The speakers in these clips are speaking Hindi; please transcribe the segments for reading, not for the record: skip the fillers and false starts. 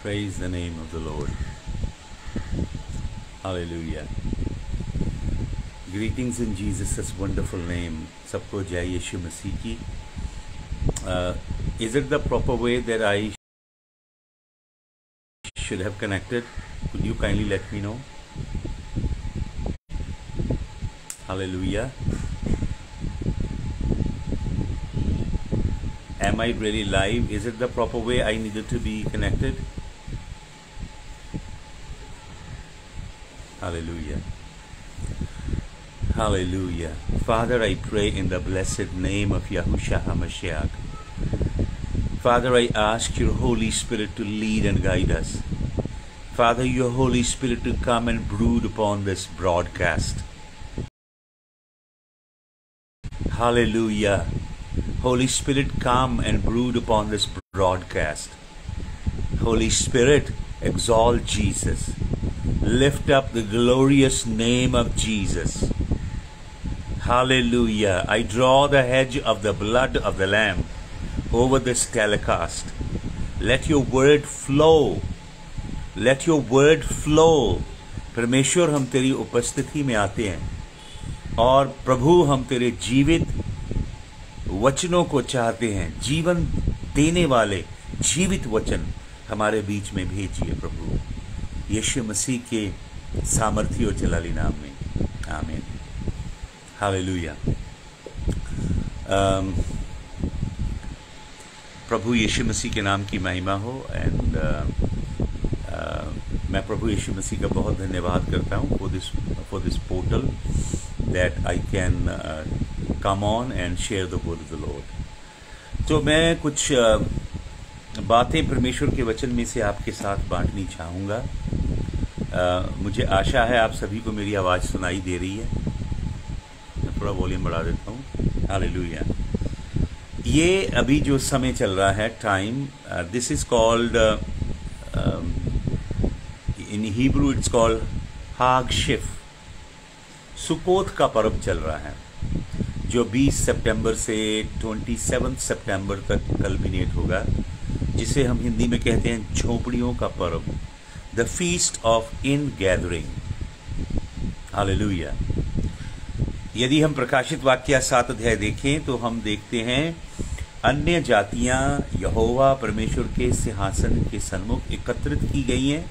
Praise the name of the Lord. Hallelujah. Greetings in Jesus' wonderful name. सबको जय यीशु मसीह की. Is it the proper way that I should have connected? Could you kindly let me know? Hallelujah. Am I really live? Is it the proper way I needed to be connected? Hallelujah. Hallelujah. Father, I pray in the blessed name of Yahushua HaMashiach. Father, I ask your Holy Spirit to lead and guide us. Father, your Holy Spirit to come and brood upon this broadcast. Hallelujah. Holy Spirit, come and brood upon this broadcast. Holy Spirit, exalt Jesus. Lift up the glorious name of Jesus. Hallelujah. I draw the hedge of the blood of the Lamb over this telecast. Let your word flow. Let your word flow. परमेश्वर, हम तेरी उपस्थिति में आते हैं और प्रभु, हम तेरे जीवित वचनों को चाहते हैं. जीवन देने वाले जीवित वचन हमारे बीच में भेजिए प्रभु, यीशु मसीह के सामर्थी और जलाली नाम में. आमीन. हालेलुया. प्रभु यीशु मसीह के नाम की महिमा हो. एंड मैं प्रभु यीशु मसीह का बहुत धन्यवाद करता हूँ for this portal that I can come on and share the word of the Lord. तो मैं कुछ बातें परमेश्वर के वचन में से आपके साथ बांटनी चाहूँगा. मुझे आशा है आप सभी को मेरी आवाज़ सुनाई दे रही है. मैं थोड़ा वॉल्यूम बढ़ा देता हूँ. हालेलुया. ये अभी जो समय चल रहा है, time, this is called in Hebrew it's called हाग शिफ. सुकोत का पर्व चल रहा है जो 20 सितंबर से 27 सितंबर तक कल्मिनेट होगा, जिसे हम हिंदी में कहते हैं झोपड़ियों का पर्व, the feast of in gathering. Hallelujah. यदि हम प्रकाशित वाक्य 7 अध्याय देखें तो हम देखते हैं अन्य जातियां यहोवा परमेश्वर के सिंहासन के सन्मुख एकत्रित की गई हैं.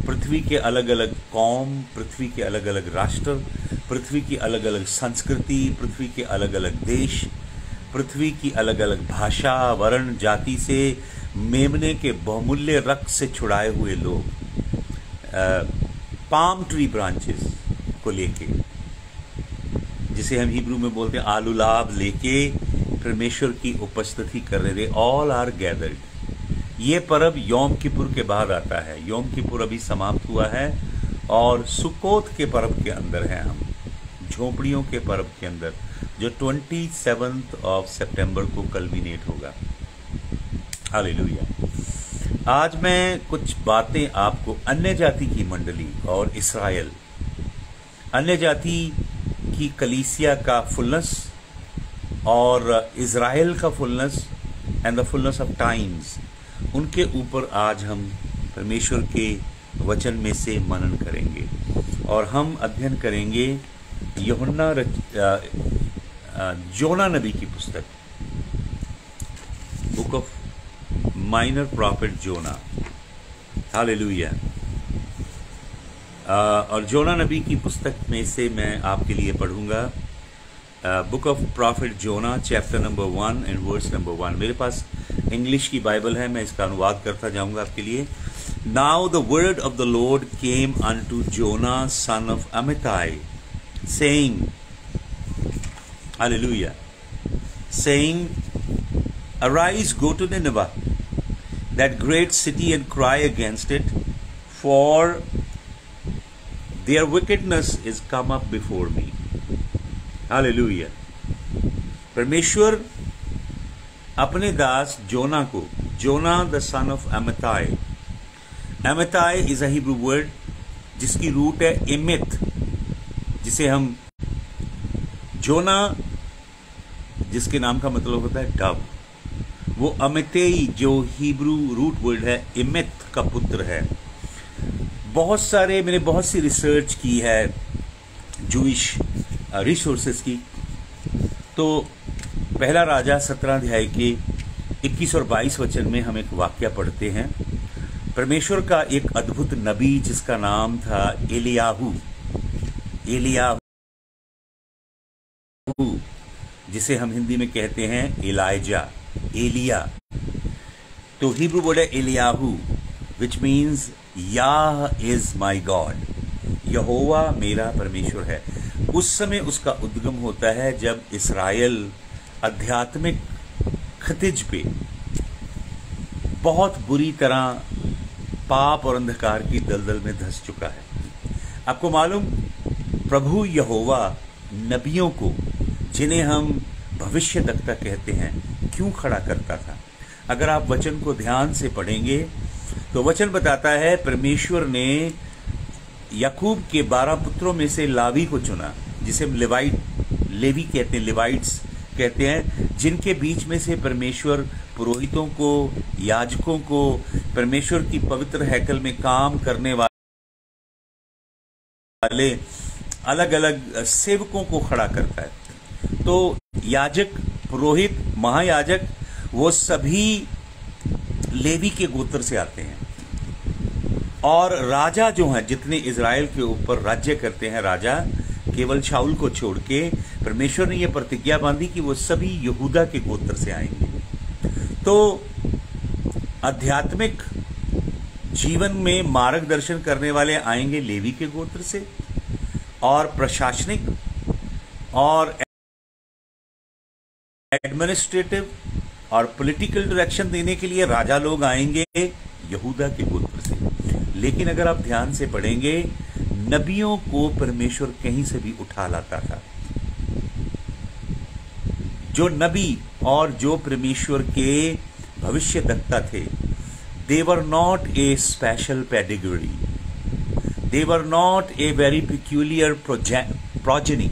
पृथ्वी के अलग अलग कौम, पृथ्वी के अलग अलग राष्ट्र, पृथ्वी की अलग अलग संस्कृति, पृथ्वी के अलग अलग देश, पृथ्वी की अलग अलग भाषा, वर्ण, जाति से मेमने के बहुमूल्य रक्त से छुड़ाए हुए लोग पाम ट्री ब्रांचेस को लेके, जिसे हम हिब्रू में बोलते हैं आलूलाब, लेके परमेश्वर की उपस्थिति कर रहे थे. All are gathered. ये पर्व योम किपुर के बाद आता है. योम किपुर अभी समाप्त हुआ है और सुकोत के पर्व के अंदर हैं हम, झोपड़ियों के पर्व के अंदर, जो 27 सितंबर को कल्मिनेट होगा. हालेलुया. आज मैं कुछ बातें आपको अन्य जाति की मंडली और इस्राएल, अन्य जाति की कलीसिया का फुलनेस और इज़राइल का fullness and the fullness of times, उनके ऊपर आज हम परमेश्वर के वचन में से मनन करेंगे. और हम अध्ययन करेंगे जोना नबी की पुस्तक, book of minor prophet Jonah. Hallelujah. और जोना नबी की पुस्तक में से मैं आपके लिए पढ़ूंगा book of prophet Jonah, chapter number 1 and verse number 1. मेरे पास इंग्लिश की बाइबल है, मैं इसका अनुवाद करता जाऊंगा आपके लिए. Now the word of the Lord came unto Jonah son of Amittai, saying, hallelujah, saying, arise, go to Nineveh, that great city, and cry against it, for their wickedness is come up before me. Hallelujah. परमेश्वर अपने दास जोना को, Jonah the son of Amittai, Amittai is a Hebrew word जिसकी रूट है इमित, जिसे हम जोना, जिसके नाम का मतलब होता है डव, वो अमितेई जो हिब्रू रूट वर्ड है इमित का पुत्र है। मैंने बहुत सी रिसर्च की है जूइश रिसोर्सेस की। तो पहला राजा 17 अध्याय के 21 और 22 वचन में हम एक वाक्य पढ़ते हैं। परमेश्वर का एक अद्भुत नबी जिसका नाम था एलियाहू, जिसे हम हिंदी में कहते हैं एलाइजा, एलिया। तो हिब्रू वर्ड है Eliyahu, which means Yah is my God, यहोवा मेरा परमेश्वर है। उस समय उसका उद्गम होता है जब इस्राएल आध्यात्मिक खतिज पे बहुत बुरी तरह पाप और अंधकार की दलदल में धंस चुका है। आपको मालूम, प्रभु यहोवा नबियों को, जिन्हें हम भविष्यद्वक्ता कहते हैं, क्यों खड़ा करता था? अगर आप वचन को ध्यान से पढ़ेंगे तो वचन बताता है परमेश्वर ने याकूब के 12 पुत्रों में से लावी को चुना, जिसे हम लेवी कहते हैं, लिवाइट्स कहते हैं, जिनके बीच में से परमेश्वर पुरोहितों को, याजकों को, परमेश्वर की पवित्र हैकल में काम करने वाले अलग अलग सेवकों को खड़ा करता है। तो याजक, पुरोहित, महायाजक, वो सभी लेवी के गोत्र से आते हैं। और राजा जो हैं, जितने इज़राइल के ऊपर राज्य करते हैं राजा, केवल शाऊल को छोड़ के, परमेश्वर ने यह प्रतिज्ञा बांधी कि वो सभी यहूदा के गोत्र से आएंगे। तो आध्यात्मिक जीवन में मार्गदर्शन करने वाले आएंगे लेवी के गोत्र से, और प्रशासनिक और एडमिनिस्ट्रेटिव और पॉलिटिकल डायरेक्शन देने के लिए राजा लोग आएंगे यहूदा के गोत्र से। लेकिन अगर आप ध्यान से पढ़ेंगे, नबियों को परमेश्वर कहीं से भी उठा लाता था। जो नबी और जो परमेश्वर के भविष्यद्वक्ता थे, they were not a special pedigree, they were not a very peculiar progeny.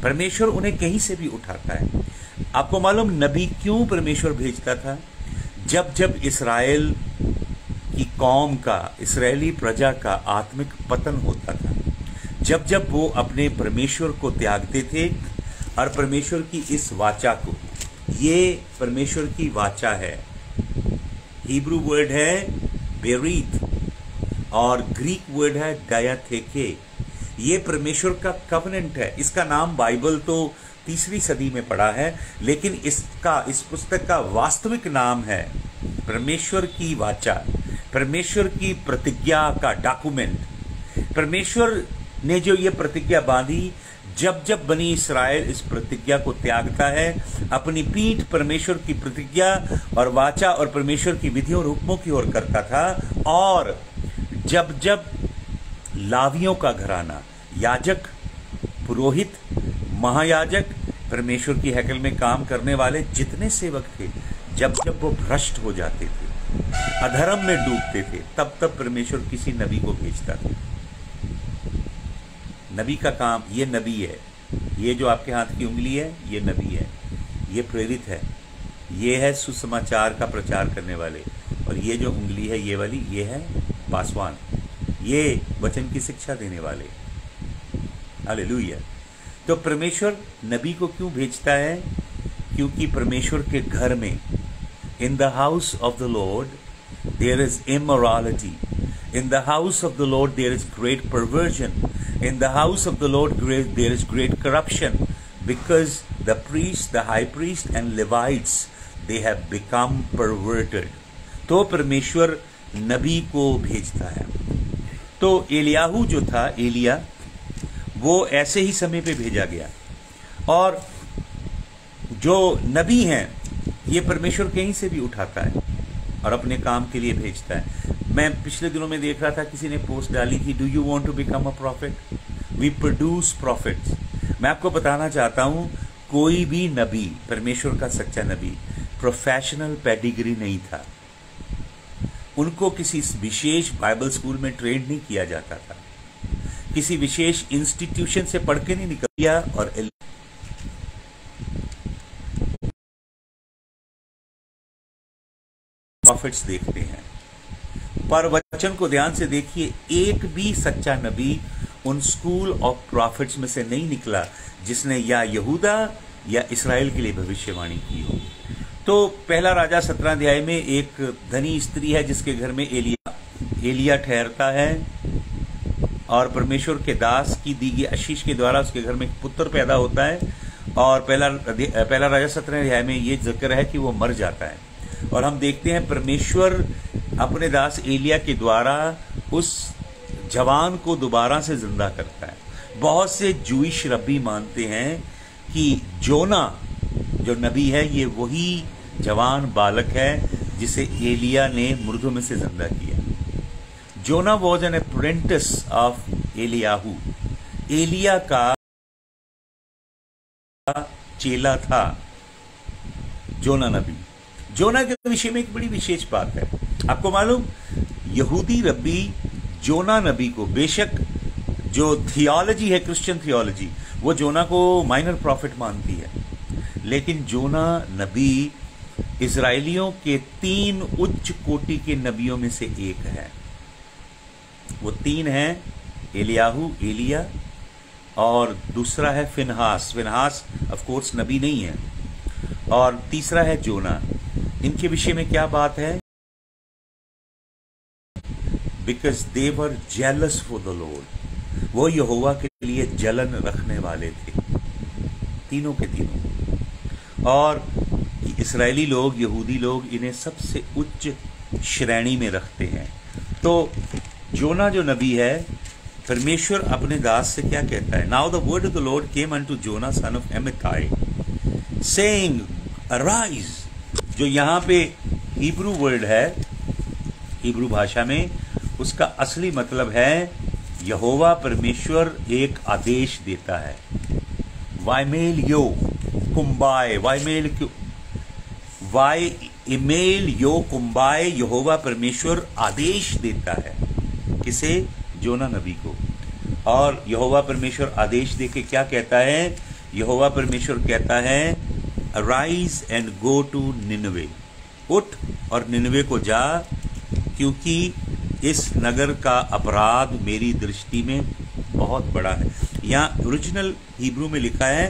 परमेश्वर उन्हें कहीं से भी उठाता है। आपको मालूम, नबी क्यों परमेश्वर भेजता था? जब जब इस्राएल की कौम का, इस्राएली प्रजा का आत्मिक पतन होता था, जब जब वो अपने परमेश्वर को त्यागते थे और परमेश्वर की इस वाचा को, ये परमेश्वर की वाचा है, हिब्रू वर्ड है बेरीत और ग्रीक वर्ड है डायाथेके। ये परमेश्वर का कवनेंट है। इसका नाम बाइबल तो 3वीं सदी में पड़ा है, लेकिन इस पुस्तक का वास्तविक नाम है परमेश्वर की वाचा, परमेश्वर की प्रतिज्ञा का डॉक्यूमेंट। परमेश्वर ने जो ये प्रतिज्ञा बांधी, जब जब बनी इस्राएल इस प्रतिज्ञा को त्यागता है, अपनी पीठ परमेश्वर की प्रतिज्ञा और वाचा और परमेश्वर की विधियों और हुक्मों की ओर करता था, और जब जब लावियों का घराना, याजक, पुरोहित, महायाजक, परमेश्वर की हैकल में काम करने वाले जितने सेवक थे, जब जब वो भ्रष्ट हो जाते थे, अधर्म में डूबते थे, तब तब परमेश्वर किसी नबी को भेजता था। नबी का काम, ये नबी है, ये जो आपके हाथ की उंगली है, ये नबी है, ये प्रेरित है, ये है सुसमाचार का प्रचार करने वाले, और ये जो उंगली है ये वाली, ये है पासवान, ये वचन की शिक्षा देने वाले। हालेलुया। तो परमेश्वर नबी को क्यों भेजता है? क्योंकि परमेश्वर के घर में, in the house of the Lord there is immorality, in the house of the Lord there is great perversion, in the house of the Lord there is great corruption, because the priest, the high priest and Levites, they have become perverted. तो परमेश्वर नबी को भेजता है। तो एलियाहू जो था, एलिया, वो ऐसे ही समय पे भेजा गया। और जो नबी हैं, ये परमेश्वर कहीं से भी उठाता है और अपने काम के लिए भेजता है। मैं पिछले दिनों में देख रहा था, किसी ने पोस्ट डाली थी, do you want to become a prophet? We produce prophets. मैं आपको बताना चाहता हूं, कोई भी नबी, परमेश्वर का सच्चा नबी, प्रोफेशनल पेडिग्री नहीं था। उनको किसी विशेष बाइबल स्कूल में ट्रेन नहीं किया जाता था, किसी विशेष इंस्टीट्यूशन से पढ़ के नहीं निकल और प्रॉफिट्स देखते हैं, पर वचन को ध्यान से देखिए, एक भी सच्चा नबी उन स्कूल ऑफ प्रॉफिट्स में से नहीं निकला जिसने या यहूदा या इस्राएल के लिए भविष्यवाणी की हो। तो पहला राजा 17 अध्याय में एक धनी स्त्री है जिसके घर में एलिया ठहरता है, और परमेश्वर के दास की दी गई आशीष के द्वारा उसके घर में एक पुत्र पैदा होता है। और पहला राजा 17 अध्याय में ये जिक्र है कि वो मर जाता है, और हम देखते हैं परमेश्वर अपने दास एलिया के द्वारा उस जवान को दोबारा से जिंदा करता है। बहुत से जूइश रब्बी मानते हैं कि जोना जो नबी है ये वही जवान बालक है जिसे एलिया ने मुर्दों में से जिंदा किया। Jonah was an apprentice of Eliyahu, एलिया का चेला था जोना नबी। जोना के विषय में एक बड़ी विशेष बात है, आपको मालूम, यहूदी रब्बी जोना नबी को, बेशक जो थियोलॉजी है क्रिश्चियन थियोलॉजी, वो जोना को माइनर प्रॉफिट मानती है, लेकिन जोना नबी इजराइलियों के 3 उच्च कोटि के नबियों में से एक है। वो 3 हैं, एलियाहू, एलिया, और दूसरा है फिनहास। फिनहास ऑफ कोर्स नबी नहीं है, और तीसरा है जोना। इनके विषय में क्या बात है? Because they were jealous for the Lord, वो यहोवा के लिए जलन रखने वाले थे, तीनों के तीनों। और इस्राएली लोग, यहूदी लोग इन्हें सबसे उच्च श्रेणी में रखते हैं। तो जोना जो नबी है, परमेश्वर अपने दास से क्या कहता है? Now the word of the Lord came unto Jonah son of Amittai saying arise. जो यहाँ पे हिब्रू वर्ड है, हिब्रू भाषा में उसका असली मतलब है यहोवा परमेश्वर एक आदेश देता है। वाइमेल यो कुम्बाय, वाइमेल यो कुम्बाय, यहोवा परमेश्वर आदेश देता है। किसे? जोना नबी को। और यहोवा परमेश्वर आदेश देके क्या कहता है? यहोवा परमेश्वर कहता है arise and go to Nineveh, उठ और निनवे को जा, क्योंकि इस नगर का अपराध मेरी दृष्टि में बहुत बड़ा है। यहाँ ओरिजिनल हिब्रू में लिखा है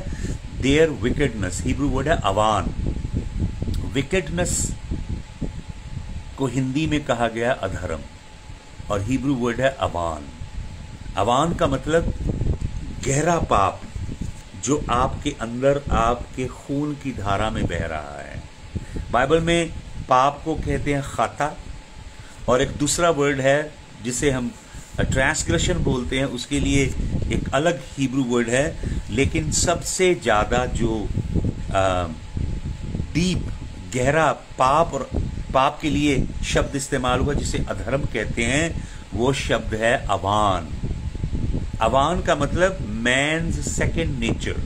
देयर विकेडनेस, हिब्रू वर्ड है अवान। विकेडनेस को हिंदी में कहा गया अधर्म, और हिब्रू वर्ड है अवान। अवान का मतलब गहरा पाप जो आपके अंदर आपके खून की धारा में बह रहा है। बाइबल में पाप को कहते हैं खाता, और एक दूसरा वर्ड है जिसे हम ट्रांसग्रेशन बोलते हैं, उसके लिए एक अलग हिब्रू वर्ड है। लेकिन सबसे ज़्यादा जो डीप गहरा पाप और पाप के लिए शब्द इस्तेमाल हुआ जिसे अधर्म कहते हैं, वो शब्द है अवान। अवान का मतलब man's second nature,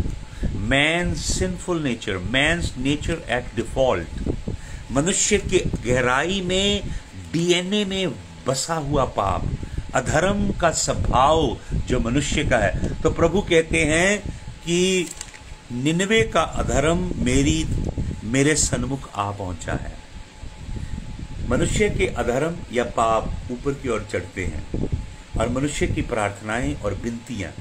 man's sinful nature, man's nature at default, मनुष्य के गहराई में डीएनए में बसा हुआ पाप, अधर्म का स्वभाव जो मनुष्य का है। तो प्रभु कहते हैं कि निनवे का अधर्म मेरे सन्मुख आ पहुंचा है। मनुष्य के अधर्म या पाप ऊपर की ओर चढ़ते हैं, और मनुष्य की प्रार्थनाएं और विनतियां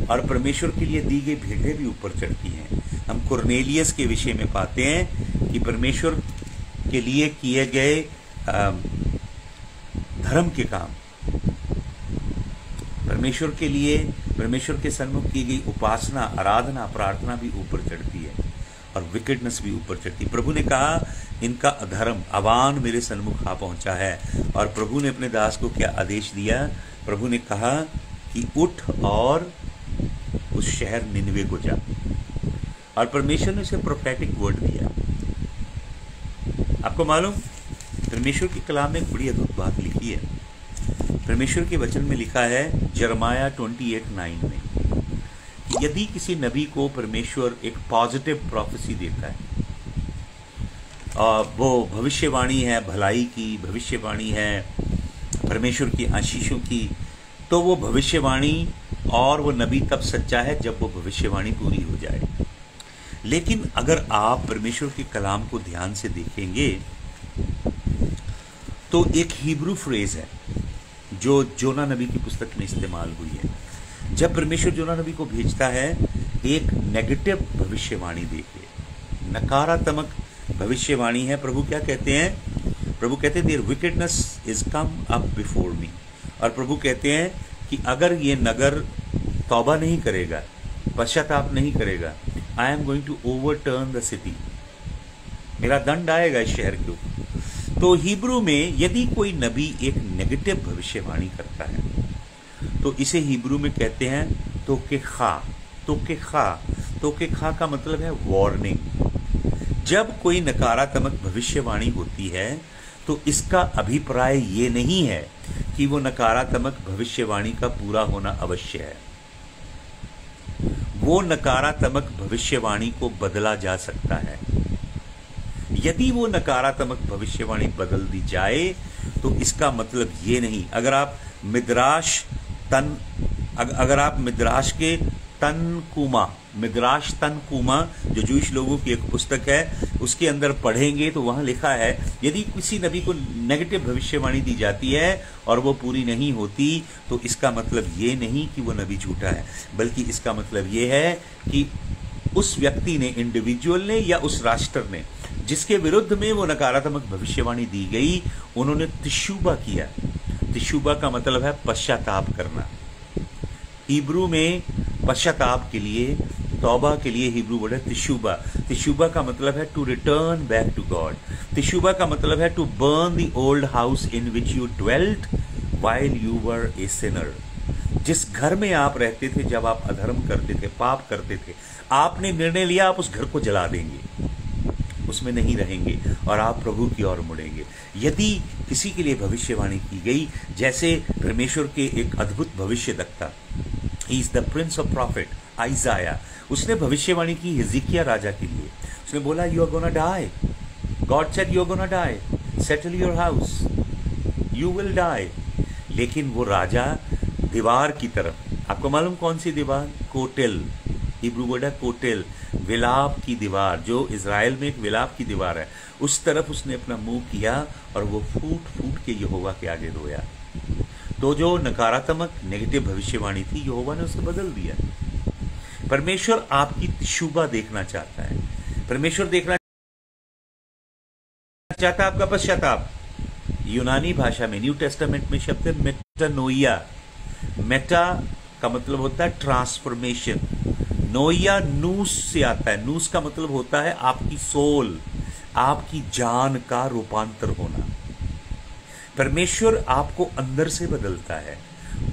और परमेश्वर के लिए दी गई भेंटें भी ऊपर चढ़ती हैं। हम कुरनेलियस के विषय में पाते हैं कि परमेश्वर के लिए किए गए धर्म के काम, परमेश्वर के लिए, परमेश्वर के सन्मुख की गई उपासना, आराधना, प्रार्थना भी ऊपर चढ़ती है, और विकेडनेस भी ऊपर चढ़ती। प्रभु ने कहा इनका अधर्म अवान मेरे सन्मुख आ पहुंचा है। और प्रभु ने अपने दास को क्या आदेश दिया? प्रभु ने कहा कि उठ और उस शहर निनवे को जा, और परमेश्वर ने उसे प्रोफेटिक वर्ड दिया। आपको मालूम, परमेश्वर के कलाम में एक बड़ी अद्भुत बात लिखी है। परमेश्वर के वचन में लिखा है जरमाया 28:9 में, यदि किसी नबी को परमेश्वर एक पॉजिटिव प्रोफेसी देता है, और वो भविष्यवाणी है भलाई की, भविष्यवाणी है परमेश्वर की आशीषों की, तो वो भविष्यवाणी और वो नबी तब सच्चा है जब वो भविष्यवाणी पूरी हो जाए। लेकिन अगर आप परमेश्वर के कलाम को ध्यान से देखेंगे तो एक हिब्रू फ्रेज है जो जोना नबी की पुस्तक में इस्तेमाल हुई है। जब परमेश्वर जोना नबी को भेजता है एक नेगेटिव भविष्यवाणी देके, नकारात्मक भविष्यवाणी है, प्रभु क्या कहते हैं? प्रभु कहते हैं their wickedness is come up before me. और प्रभु कहते हैं कि अगर ये नगर तौबा नहीं करेगा, पश्चाताप नहीं करेगा, I am going to overturn the city, मेरा दंड आएगा इस शहर के ऊपर। तो हिब्रू में यदि कोई नबी एक नेगेटिव भविष्यवाणी करता है तो इसे हिब्रू में कहते हैं तोकेखा। तोकेखा, तोकेखा का मतलब है वार्निंग। जब कोई नकारात्मक भविष्यवाणी होती है तो इसका अभिप्राय ये नहीं है कि वो नकारात्मक भविष्यवाणी का पूरा होना अवश्य है। वो नकारात्मक भविष्यवाणी को बदला जा सकता है। यदि वो नकारात्मक भविष्यवाणी बदल दी जाए तो इसका मतलब ये नहीं। अगर आप मिद्राश के मिद्राश तनकुमा जो जूइश लोगों की एक पुस्तक है उसके अंदर पढ़ेंगे तो वहां लिखा है यदि किसी नबी को नेगेटिव भविष्यवाणी दी जाती है और वो पूरी नहीं होती तो इसका मतलब ये नहीं कि वो नबी झूठा है, बल्कि इसका मतलब ये है कि उस व्यक्ति ने, इंडिविजुअल ने या उस राष्ट्र ने जिसके विरुद्ध में वो नकारात्मक भविष्यवाणी दी गई, उन्होंने तिशुबा किया। तिशुबा का मतलब है पश्चाताप करना। हिब्रू में पश्चाताप के लिए, तौबा के लिए हिब्रू वर्ड है तिशुबा। तिशुबा का मतलब है to return back to God. तिशुबा का मतलब है to burn the old house in which you dwelt while you were a sinner. जिस घर में आप रहते थे जब आप अधर्म करते थे, पाप करते थे, आपने निर्णय लिया आप उस घर को जला देंगे, उसमें नहीं रहेंगे और आप प्रभु की ओर मुड़ेंगे। यदि किसी के लिए भविष्यवाणी की गई, जैसे परमेश्वर के एक अद्भुत भविष्यवक्ता, he is the prince of prophet, Isaiah, उसने भविष्यवाणी की हिजकिय्याह राजा के लिए। उसने बोला you are gonna die, God said you are gonna die, settle your house, you will die. लेकिन वो राजा दीवार की तरफ, आपको मालूम कौन सी दीवार? कोटेल, हिब्रू वर्ड है कोटेल, विलाप की दीवार, जो इज़राइल में एक विलाप की दीवार है, उस तरफ उसने अपना मुंह किया और वो फूट फूट के यहोवा के आगे रोया। तो जो नकारात्मक नेगेटिव भविष्यवाणी थी यहोवा ने उसे बदल दिया। परमेश्वर आपकी तिशुबा देखना चाहता है। परमेश्वर देखना चाहता है आपका पश्चाताप। यूनानी भाषा में, न्यू टेस्टामेंट में शब्द है मेटानोइया। मेटा का मतलब होता है ट्रांसफॉर्मेशन, नोइया नूस से आता है। नूस का मतलब होता है आपकी सोल, आपकी जान का रूपांतर होना। परमेश्वर आपको अंदर से बदलता है।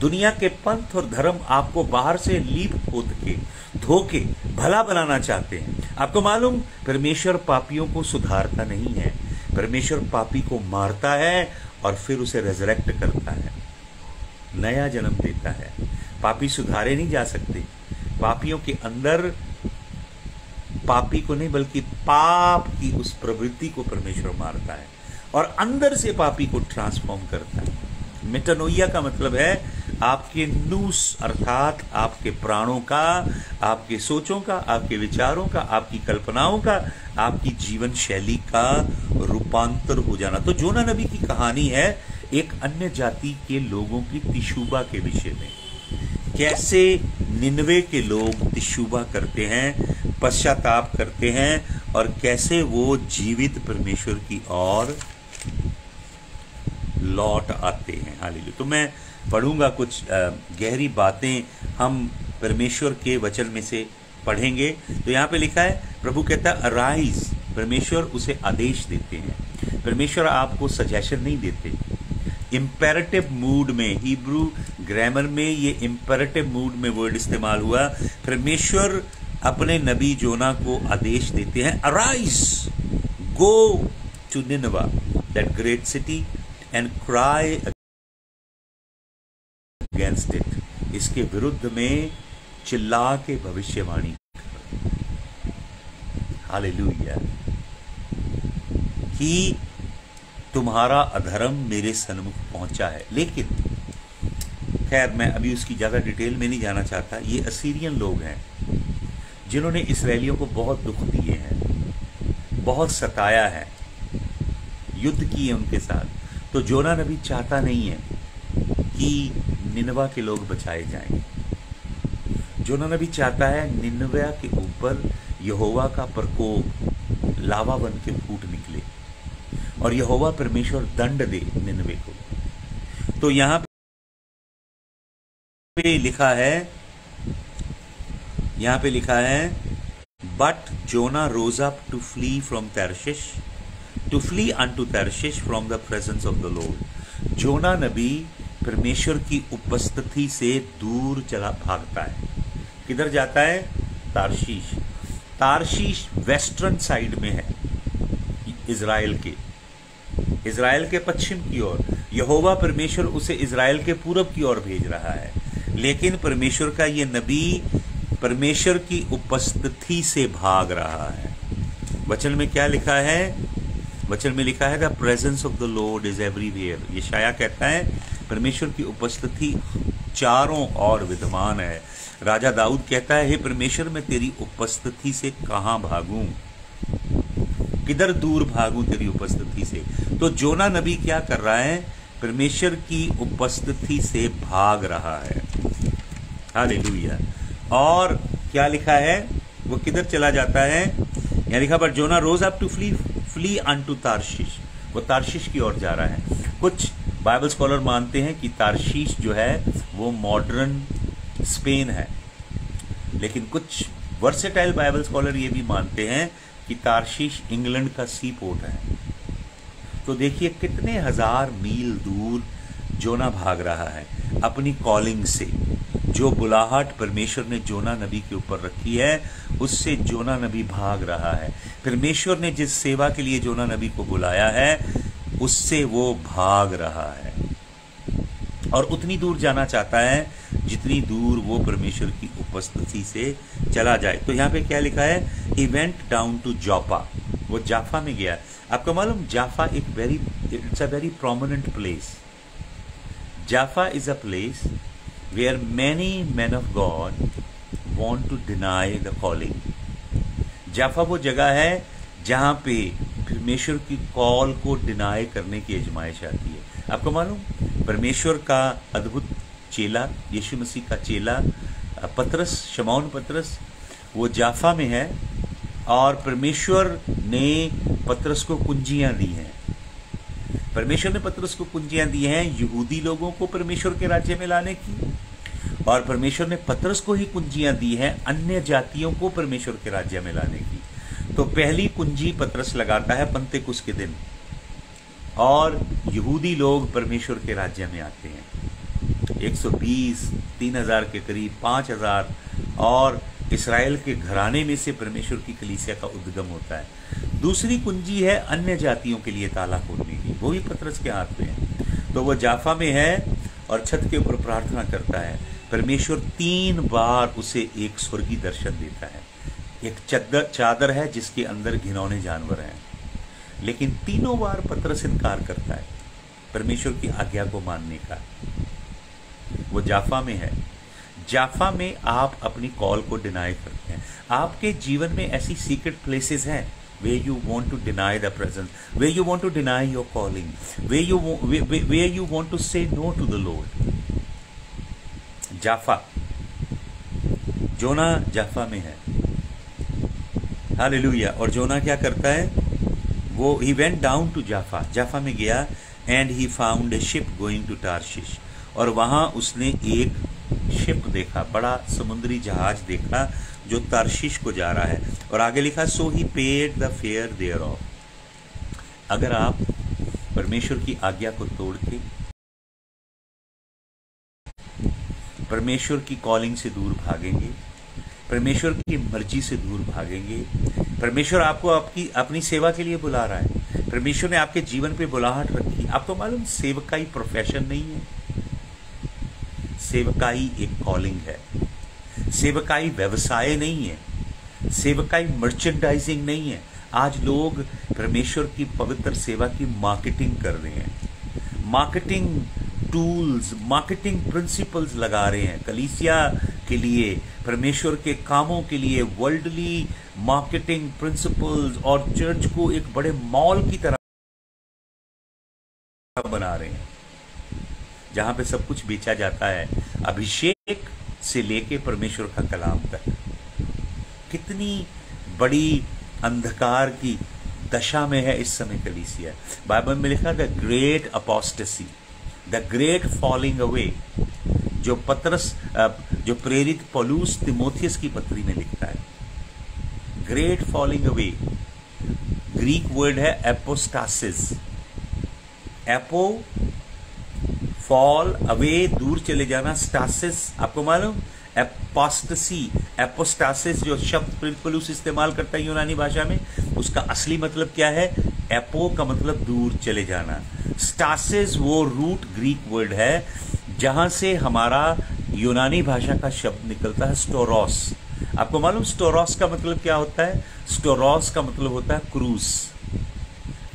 दुनिया के पंथ और धर्म आपको बाहर से लीप पोत के, धोके भला बनाना चाहते हैं। आपको मालूम, परमेश्वर पापियों को सुधारता नहीं है, परमेश्वर पापी को मारता है और फिर उसे रेजरेक्ट करता है, नया जन्म देता है। पापी सुधारे नहीं जा सकते। पापियों के अंदर पापी को नहीं बल्कि पाप की उस प्रवृत्ति को परमेश्वर मारता है और अंदर से पापी को ट्रांसफॉर्म करता है। मेटानोइया का मतलब है आपके नूस अर्थात आपके प्राणों का, आपके सोचों का, आपके विचारों का, आपकी कल्पनाओं का, आपकी जीवन शैली का रूपांतर हो जाना। तो जोना नबी की कहानी है एक अन्य जाति के लोगों की तिशुबा के विषय में। कैसे निनवे के लोग तिशुबा करते हैं, पश्चाताप करते हैं और कैसे वो जीवित परमेश्वर की ओर लौट आते हैं। हालेलुया। तो मैं पढ़ूंगा कुछ गहरी बातें हम परमेश्वर के वचन में से पढ़ेंगे। तो यहाँ पे लिखा है, प्रभु कहता है अराइज, परमेश्वर उसे आदेश देते हैं। परमेश्वर आपको सजेशन नहीं देते। इम्पेरेटिव मूड में, हिब्रू ग्रामर में ये इम्पेरेटिव मूड में वर्ड इस्तेमाल हुआ। परमेश्वर अपने नबी जोना को आदेश देते हैं, arise, go to Nineveh, that great city, and cry against it, इसके विरुद्ध में चिल्ला के भविष्यवाणी। हालेलुया। कि तुम्हारा अधर्म मेरे सन्मुख पहुंचा है। लेकिन खैर मैं अभी उसकी ज्यादा डिटेल में नहीं जाना चाहता। ये असीरियन लोग हैं जिन्होंने इसराइलियों को बहुत दुख दिए हैं, बहुत सताया है, युद्ध किए उनके साथ। तो जोना नबी चाहता नहीं है कि निनवा के लोग बचाए जाएं। जोना नबी चाहता है निनवा के ऊपर यहोवा का प्रकोप लावा बन के फूट निकले और यहोवा परमेश्वर दंड दे निनवे को। तो यहां पे लिखा है but Jonah rose up to flee from Tarshish, to flee unto Tarshish from the presence of the Lord. Jonah नबी परमेश्वर की उपस्थिति से दूर चला भागता है। किधर जाता है? तार्शीश। तार्शीश वेस्टर्न साइड में है इजराइल के पश्चिम की ओर। यहोवा परमेश्वर उसे इजराइल के पूरब की ओर भेज रहा है, लेकिन परमेश्वर का ये नबी परमेश्वर की उपस्थिति से भाग रहा है। वचन में क्या लिखा है? वचन में लिखा है the presence of the Lord is everywhere. यशायाह कहता है परमेश्वर की उपस्थिति चारों ओर विद्यमान है। राजा दाऊद कहता है हे परमेश्वर मैं तेरी उपस्थिति से कहां भागूं, किधर दूर भागूं तेरी उपस्थिति से। तो जोना नबी क्या कर रहा है? परमेश्वर की उपस्थिति से भाग रहा है। हालेलुया। और क्या लिखा है? वो किधर चला जाता है? यहां लिखा but Jonah rose up to flee unto Tarshish. वो तार्शीश की ओर जा रहा है। कुछ बाइबल स्कॉलर मानते हैं कि तार्शीश जो है वो मॉडर्न स्पेन है, लेकिन कुछ वर्सेटाइल बाइबल स्कॉलर ये भी मानते हैं कि तार्शीश इंग्लैंड का सी पोर्ट है। तो देखिए कितने हजार मील दूर जोना भाग रहा है अपनी कॉलिंग से। जो बुलाहट परमेश्वर ने जोना नबी के ऊपर रखी है उससे जोना नबी भाग रहा है। परमेश्वर ने जिस सेवा के लिए जोना नबी को बुलाया है उससे वो भाग रहा है और उतनी दूर जाना चाहता है जितनी दूर वो परमेश्वर की उपस्थिति से चला जाए। तो यहाँ पे क्या लिखा है? He went down to Joppa. वो जाफा में गया। आपको मालूम Jaffa it's a very prominent place. Jaffa is a place where many men of God want to deny the calling. जाफा वो जगह है जहां पे परमेश्वर की कॉल को डिनाई करने की आजमाइश आती है। आपको मालूम परमेश्वर का अद्भुत चेला, यीशु मसीह का चेला पतरस, शमौन पतरस, वो जाफा में है और परमेश्वर ने पतरस को कुंजियां दी हैं। परमेश्वर ने पतरस को कुंजियां दी हैं यहूदी लोगों को परमेश्वर के राज्य में लाने की, और परमेश्वर ने पतरस को ही कुंजियां दी हैं अन्य जातियों को परमेश्वर के राज्य में लाने की। तो पहली कुंजी पतरस लगाता है पंतेकुस के दिन और यहूदी लोग परमेश्वर के राज्य में आते हैं। 120, 3000 के करीब 5000 और इस्राएल के घराने में से परमेश्वर की कलीसिया का उद्गम होता है। दूसरी कुंजी है अन्य जातियों के लिए ताला खोलने की, वो भी पतरस के हाथ में है। तो वो जाफा में है और छत के ऊपर प्रार्थना करता है। परमेश्वर 3 बार उसे एक स्वर्गीय दर्शन देता है। एक चादर है जिसके अंदर घिनौने जानवर हैं, लेकिन तीनों बार पतरस इनकार करता है परमेश्वर की आज्ञा को मानने का। वो जाफा में है। जाफा में आप अपनी कॉल को डिनाई करते हैं। आपके जीवन में ऐसी सीक्रेट प्लेसेस हैं where you want to deny the presence, where you want to deny your calling, where you want to say no to the Lord. जाफा, जोना जाफा में है। हालेलुया। और जोना क्या करता है? वो he went down to जाफा, जाफा में गया and he found a ship going to Tarshish। और वहां उसने एक शिप देखा, बड़ा समुद्री जहाज देखा जो तार्शीश को जा रहा है। और आगे लिखा so he paid the fare thereof. अगर आप परमेश्वर की आज्ञा को तोड़ के परमेश्वर की कॉलिंग से दूर भागेंगे, परमेश्वर की मर्जी से दूर भागेंगे, परमेश्वर आपको अपनी सेवा के लिए बुला रहा है, परमेश्वर ने आपके जीवन पे बुलाहट रखी। आपको मालूम सेवकाई प्रोफेशन नहीं है, सेवकाई एक कॉलिंग है। सेवकाई व्यवसाय नहीं है, सेवकाई मर्चेंडाइजिंग नहीं है। आज लोग परमेश्वर की पवित्र सेवा की मार्केटिंग कर रहे हैं, मार्केटिंग टूल्स, मार्केटिंग प्रिंसिपल्स लगा रहे हैं कलीसिया के लिए, परमेश्वर के कामों के लिए वर्ल्डली मार्केटिंग प्रिंसिपल्स, और चर्च को एक बड़े मॉल की तरह बना जहां पे सब कुछ बेचा जाता है, अभिषेक से लेके परमेश्वर का कलाम तक। कितनी बड़ी अंधकार की दशा में है इस समय कलीसिया। बाइबल में लिखा the great apostasy, the great falling away, जो प्रेरित पौलुस तिमोथियस की पत्री में लिखता है। Great falling away, Greek word है एपोस्टासिस। एपो फॉल, अवे दूर चले जाना, स्टासिस आपको मालूम, एपोस्टेसी, एपोस्टासिस जो शब्द प्रेरित पौलुस इस्तेमाल करता है यूनानी भाषा में, उसका असली मतलब क्या है? एपो का मतलब दूर चले जाना, स्टासिस वो रूट ग्रीक वर्ड है जहां से हमारा यूनानी भाषा का शब्द निकलता है स्टोरोस। आपको मालूम स्टोरोस का मतलब क्या होता है? स्टोरोस का मतलब होता है क्रूस।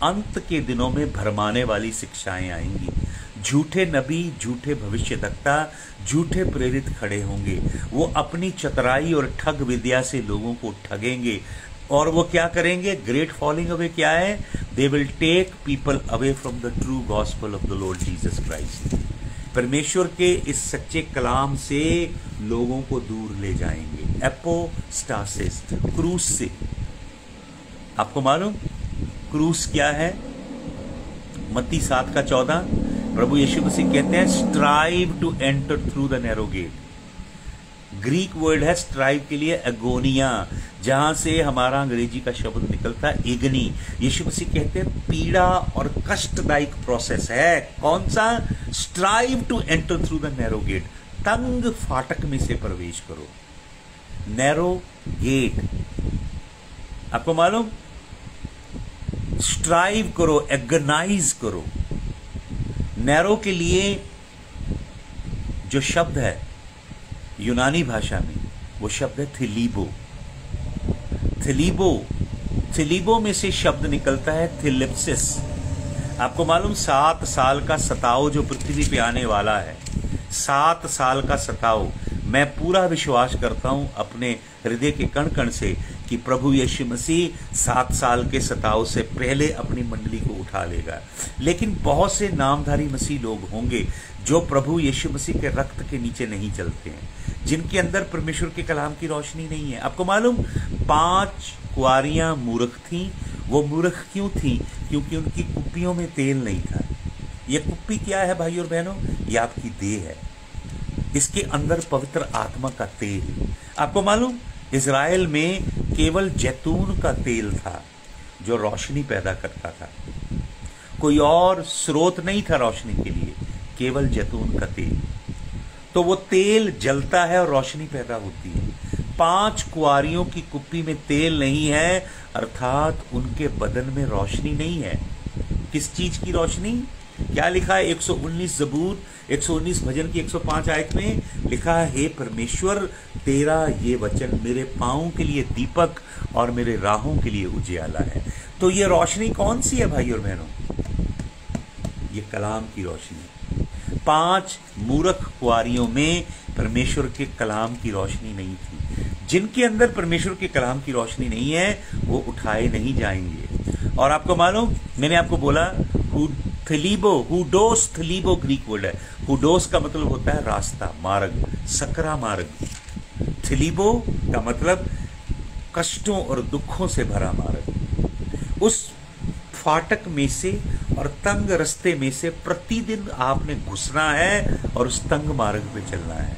अंत के दिनों में भरमाने वाली शिक्षाएं आएंगी, झूठे नबी, झूठे भविष्यवक्ता, झूठे प्रेरित खड़े होंगे। वो अपनी चतुराई और ठग विद्या से लोगों को ठगेंगे। और वो क्या करेंगे? ग्रेट फॉलिंग अवे क्या है? They will take people away from the true gospel of the Lord Jesus Christ. परमेश्वर के इस सच्चे कलाम से लोगों को दूर ले जाएंगे, एपोस्टासिस, क्रूस से। आपको मालूम क्रूस क्या है? मत्ती 7:14 प्रभु यीशु मसीह कहते हैं strive to enter through the narrow gate. Greek word है स्ट्राइव के लिए एगोनिया, जहां से हमारा अंग्रेजी का शब्द निकलता है एगनी। यीशु मसीह कहते हैं पीड़ा और कष्टदायक प्रोसेस है। कौन सा? Strive to enter through the narrow gate, तंग फाटक में से प्रवेश करो। नैरो गेट आपको मालूम, स्ट्राइव करो, एगनाइज करो। नैरो के लिए जो शब्द है यूनानी भाषा में, वो शब्द है थिलीबो। थिलीबो में से शब्द निकलता है थिलिप्सिस। आपको मालूम 7 साल का सताओ जो पृथ्वी पे आने वाला है, 7 साल का सताओ, मैं पूरा विश्वास करता हूं अपने हृदय के कण कण से कि प्रभु यीशु मसीह 7 साल के सताओ से पहले अपनी मंडली को उठा लेगा। लेकिन बहुत से नामधारी मसीह लोग होंगे जो प्रभु यीशु मसीह के रक्त के नीचे नहीं चलते हैं, जिनके अंदर परमेश्वर के कलाम की रोशनी नहीं है। आपको मालूम 5 कुआरियां मूर्ख थीं। वो मूर्ख क्यों थीं? क्योंकि उनकी कुप्पियों में तेल नहीं था। ये कुप्पी क्या है भाई और बहनों? ये आपकी देह है, इसके अंदर पवित्र आत्मा का तेल। आपको मालूम इज़राइल में केवल जैतून का तेल था जो रोशनी पैदा करता था, कोई और स्रोत नहीं था रोशनी के लिए, केवल जैतून का तेल। तो वो तेल जलता है और रोशनी पैदा होती है। 5 कुआरियों की कुप्पी में तेल नहीं है, अर्थात उनके बदन में रोशनी नहीं है। किस चीज की रोशनी? क्या लिखा है 119 ज़बूर 119 भजन की 105 आयत में लिखा है, हे परमेश्वर तेरा ये वचन मेरे पांवों के लिए दीपक और मेरे राहों के लिए उजियाला है। तो ये रोशनी कौन सी है भाई और बहनों? ये कलाम की रोशनी। 5 मूर्ख कुआरियों में परमेश्वर के कलाम की रोशनी नहीं थी। जिनके अंदर परमेश्वर के कलाम की रोशनी नहीं है वो उठाए नहीं जाएंगे। और आपको मालूम, मैंने आपको बोला हुडोस थलीबो ग्रीक वर्ड है। हुडोस का मतलब होता है रास्ता, मार्ग, सकरा मार्ग। थलीबो का मतलब कष्टों और दुखों से भरा मार्ग। उस फाटक में से और तंग रास्ते में से प्रतिदिन आपने घुसना है और उस तंग मार्ग पे चलना है,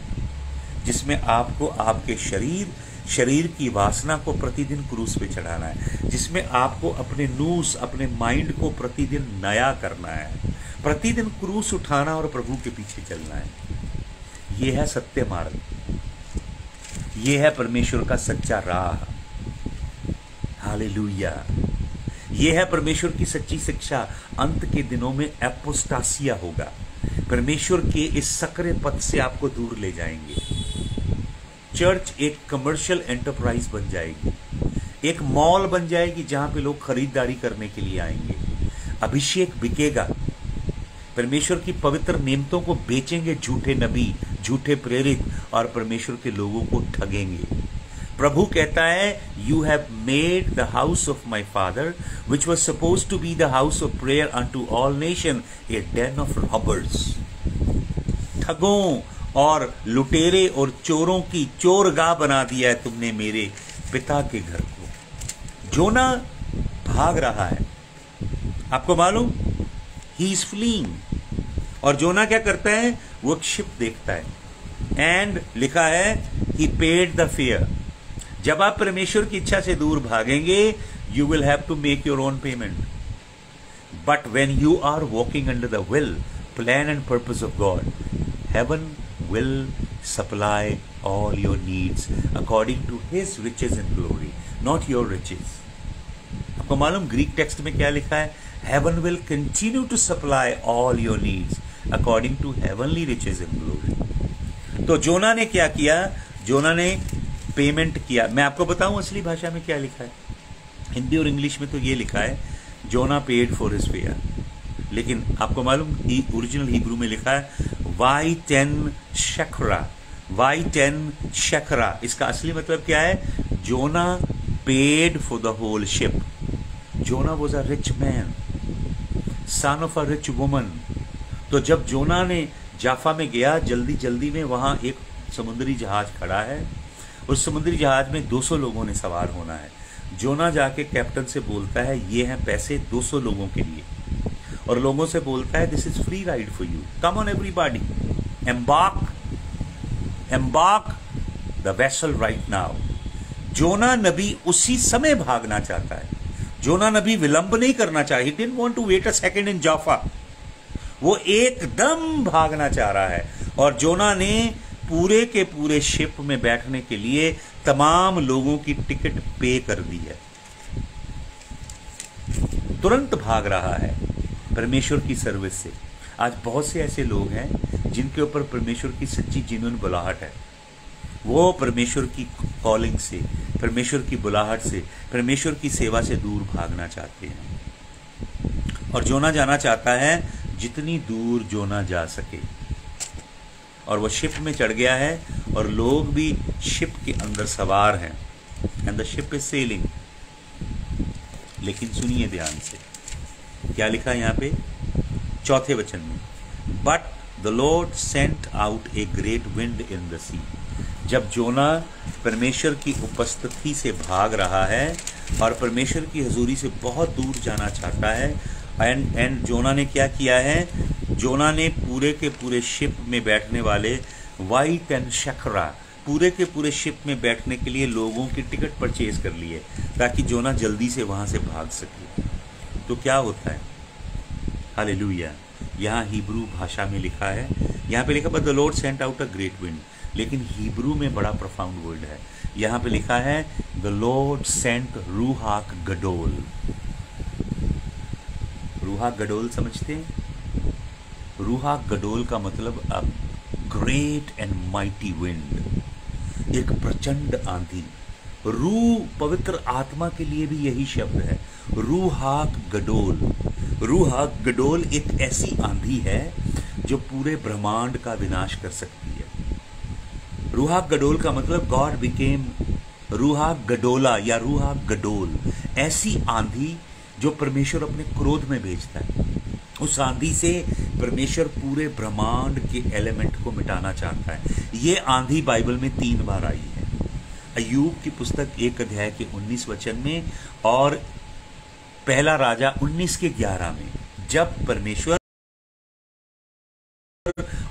जिसमें आपको आपके शरीर की वासना को प्रतिदिन क्रूस पे चढ़ाना है, जिसमें आपको अपने नूस, अपने माइंड को प्रतिदिन नया करना है, प्रतिदिन क्रूस उठाना और प्रभु के पीछे चलना है। यह है सत्य मार्ग, यह है परमेश्वर का सच्चा राह। हालेलुया। यह है परमेश्वर की सच्ची शिक्षा। अंत के दिनों में एपोस्टासिया होगा। परमेश्वर के इस सकरे पथ से आपको दूर ले जाएंगे। चर्च एक कमर्शियल एंटरप्राइज बन जाएगी, एक मॉल बन जाएगी जहां पे लोग खरीदारी करने के लिए आएंगे। अभिषेक बिकेगा। परमेश्वर की पवित्र नियमतों को बेचेंगे झूठे नबी, झूठे प्रेरित, और परमेश्वर के लोगों को ठगेंगे। प्रभु कहता है, you have made the house of my Father which was suppose to be the house of prayer unto all nation a den of robbers. ठगों और लुटेरे और चोरों की चोरगाह बना दिया है तुमने मेरे पिता के घर को। जोना भाग रहा है, आपको मालूम, ही इज फ्लीइंग। और जोना क्या करता है, वो एक शिप देखता है, एंड लिखा है ही पेड द फेयर। जब आप परमेश्वर की इच्छा से दूर भागेंगे, you will have to make your own payment. But when you are walking under the will, plan and purpose of God, heaven will supply all your needs according to his riches and glory, not your riches. आपको मालूम ग्रीक टेक्स्ट में क्या लिखा है, heaven will continue to supply all your needs according to heavenly riches and glory. तो जोना ने क्या किया, जोना ने पेमेंट किया। मैं आपको बताऊं असली भाषा में क्या लिखा है, हिंदी और इंग्लिश में तो ये लिखा है Jonah paid for his fair, लेकिन आपको मालूम ओरिजिनल हिब्रू में लिखा है Y10 शेखरा, Y10 शेखरा। इसका असली मतलब क्या है, Jonah paid for the whole ship. Jonah was a rich man, son of a rich woman. तो जब जोना ने जाफा में गया, जल्दी जल्दी में वहां एक समुद्री जहाज खड़ा है, उस समुद्री जहाज में 200 लोगों ने सवार होना है। जोना जाके कैप्टन से बोलता है ये हैं पैसे 200 लोगों के लिए, और लोगों से बोलता है this is free ride for you, come on everybody, embark the vessel right now. Jonah नबी उसी समय भागना चाहता है, जोना नबी विलंब नहीं करना चाहिए, he didn't want to wait a second in Jaffa, वो एकदम भागना चाह रहा है। और जोना ने पूरे के पूरे शिप में बैठने के लिए तमाम लोगों की टिकट पे कर दी है, तुरंत भाग रहा है परमेश्वर की सर्विस से। आज बहुत से ऐसे लोग हैं जिनके ऊपर परमेश्वर की सच्ची जिन्होंने बुलाहट है, वो परमेश्वर की कॉलिंग से, परमेश्वर की बुलाहट से, परमेश्वर की सेवा से दूर भागना चाहते हैं। और जोना जाना चाहता है जितनी दूर जोना जा सके, और वो शिप में चढ़ गया है, और लोग भी शिप के अंदर सवार हैं, and the ship is selling. लेकिन सुनिए ध्यान से, क्या लिखा है यहाँ पे 4 वचन में, but the Lord sent out a great wind in the sea. जब जोना परमेश्वर की उपस्थिति से भाग रहा है और परमेश्वर की हजूरी से बहुत दूर जाना चाहता है, एंड जोना ने क्या किया है, जोना ने पूरे के पूरे शिप में बैठने वाले Y10 शेखरा, पूरे के पूरे शिप में बैठने के लिए लोगों की टिकट परचेज कर ली है, ताकि जोना जल्दी से वहां से भाग सके। तो क्या होता है, हालेलुया, यहाँ हिब्रू भाषा में लिखा है, यहाँ पे लिखा but the Lord sent out a great wind, लेकिन हिब्रू में बड़ा प्रोफाउंड वर्ड है। यहाँ पे लिखा है द लॉर्ड सेंट रूहाक गडोल। रूहाक गडोल समझते हैं, रूहाक गडोल का मतलब अब ग्रेट एंड माइटी विंड, एक प्रचंड आंधी। रूह पवित्र आत्मा के लिए भी यही शब्द है, रूहाक गडोल। रूहाक गडोल एक ऐसी आंधी है जो पूरे ब्रह्मांड का विनाश कर सकती है। रूहाक गडोल का मतलब गॉड बिकेम रूहाक गडोला या रूहाक गडोल, ऐसी आंधी जो परमेश्वर अपने क्रोध में भेजता है। उस आंधी से परमेश्वर पूरे ब्रह्मांड के एलिमेंट को मिटाना चाहता है। ये आंधी बाइबल में 3 बार आई है, अय्यूब की पुस्तक 1 अध्याय के 19 वचन में, और पहला राजा 19 के 11 में, जब परमेश्वर,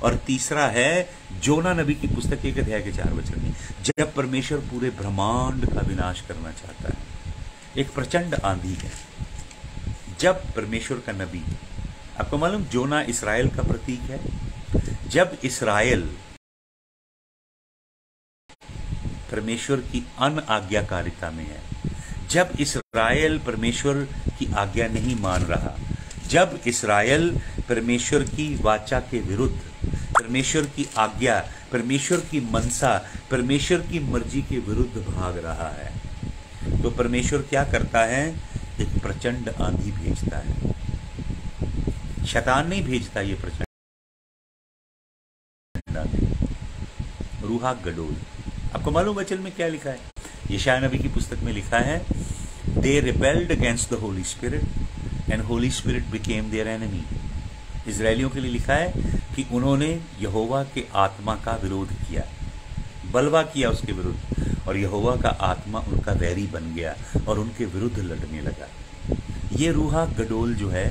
और तीसरा है जोना नबी की पुस्तक 1 अध्याय के 4 वचन में, जब परमेश्वर पूरे ब्रह्मांड का विनाश करना चाहता है। एक प्रचंड आंधी है जब परमेश्वर का नबी, आपको मालूम जोना इस्राएल का प्रतीक है। जब इस्राएल परमेश्वर की अनआज्ञाकारिता में है, जब इस्राएल परमेश्वर की आज्ञा नहीं मान रहा, जब इस्राएल परमेश्वर की वाचा के विरुद्ध, परमेश्वर की आज्ञा, परमेश्वर की मनसा, परमेश्वर की मर्जी के विरुद्ध भाग रहा है, तो परमेश्वर क्या करता है, एक प्रचंड आंधी भेजता है। शैतान नहीं भेजता ये प्रचंड आंधी, रूहाक गडोल। आपको मालूम वचन में क्या लिखा है, यशायाह नबी की पुस्तक में लिखा है, they rebelled against the Holy Spirit and Holy Spirit became their enemy. इजरायलियों के लिए लिखा है कि उन्होंने यहोवा के आत्मा का विरोध किया, बलवा किया उसके विरुद्ध, और यहोवा का आत्मा उनका वैरी बन गया और उनके विरुद्ध लड़ने लगा। ये रूहा गडोल जो है,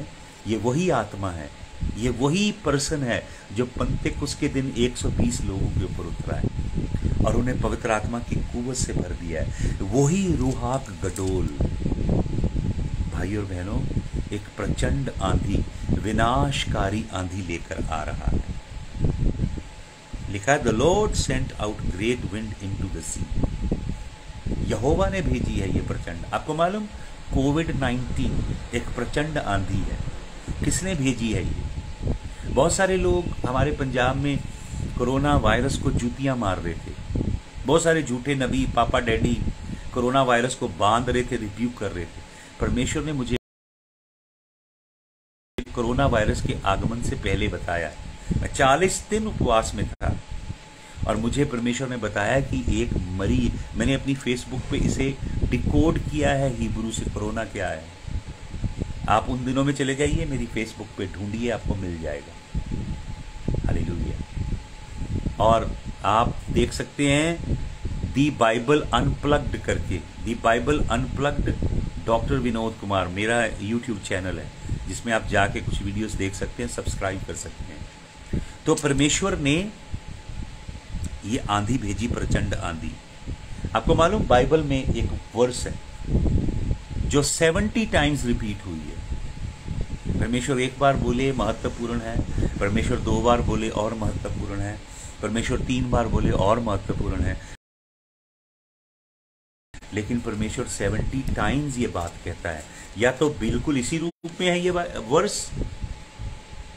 ये वही आत्मा है, ये वही पर्सन है जो पंतेकुस्त के दिन 120 लोगों के ऊपर उतरा है और उन्हें पवित्र आत्मा की कुव्वत से भर दिया है। वही रूहा गडोल भाई और बहनों एक प्रचंड आंधी, विनाशकारी आंधी लेकर आ रहा है। लिखा है, the Lord sent out great wind into the sea. यहोवा ने भेजी है ये प्रचंड। आपको मालूम, कोविड-19 एक प्रचंड आंधी है। किसने भेजी है ये? बहुत सारे लोग हमारे पंजाब में कोरोना वायरस को जूतियां मार रहे थे। बहुत सारे झूठे नबी, पापा डैडी कोरोना वायरस को बांध रहे थे, रिब्यूक कर रहे थे। परमेश्वर ने मुझे कोरोना वायरस के आगमन से पहले बताया। मैं 40 दिन उपवास में था और मुझे परमेश्वर ने बताया कि एक मरी, मैंने अपनी फेसबुक पे इसे डिकोड किया है हिब्रू से, कोरोना क्या है। आप उन दिनों में चले जाइए, मेरी फेसबुक पे ढूंढिए, आपको मिल जाएगा। हालेलुया। और आप देख सकते हैं दी बाइबल अनप्लग्ड करके, the Bible Unplugged doctor Vinod Kumar, मेरा यूट्यूब चैनल है जिसमें आप जाके कुछ वीडियोस देख सकते हैं, सब्सक्राइब कर सकते हैं। तो परमेश्वर ने ये आंधी भेजी, प्रचंड आंधी। आपको मालूम, बाइबल में एक वर्स है जो 70 टाइम्स रिपीट हुई है। परमेश्वर एक बार बोले महत्वपूर्ण है, परमेश्वर 2 बार बोले और महत्वपूर्ण है, परमेश्वर 3 बार बोले और महत्वपूर्ण है, लेकिन परमेश्वर 70 टाइम्स ये बात कहता है। या तो बिल्कुल इसी रूप में है ये वर्स,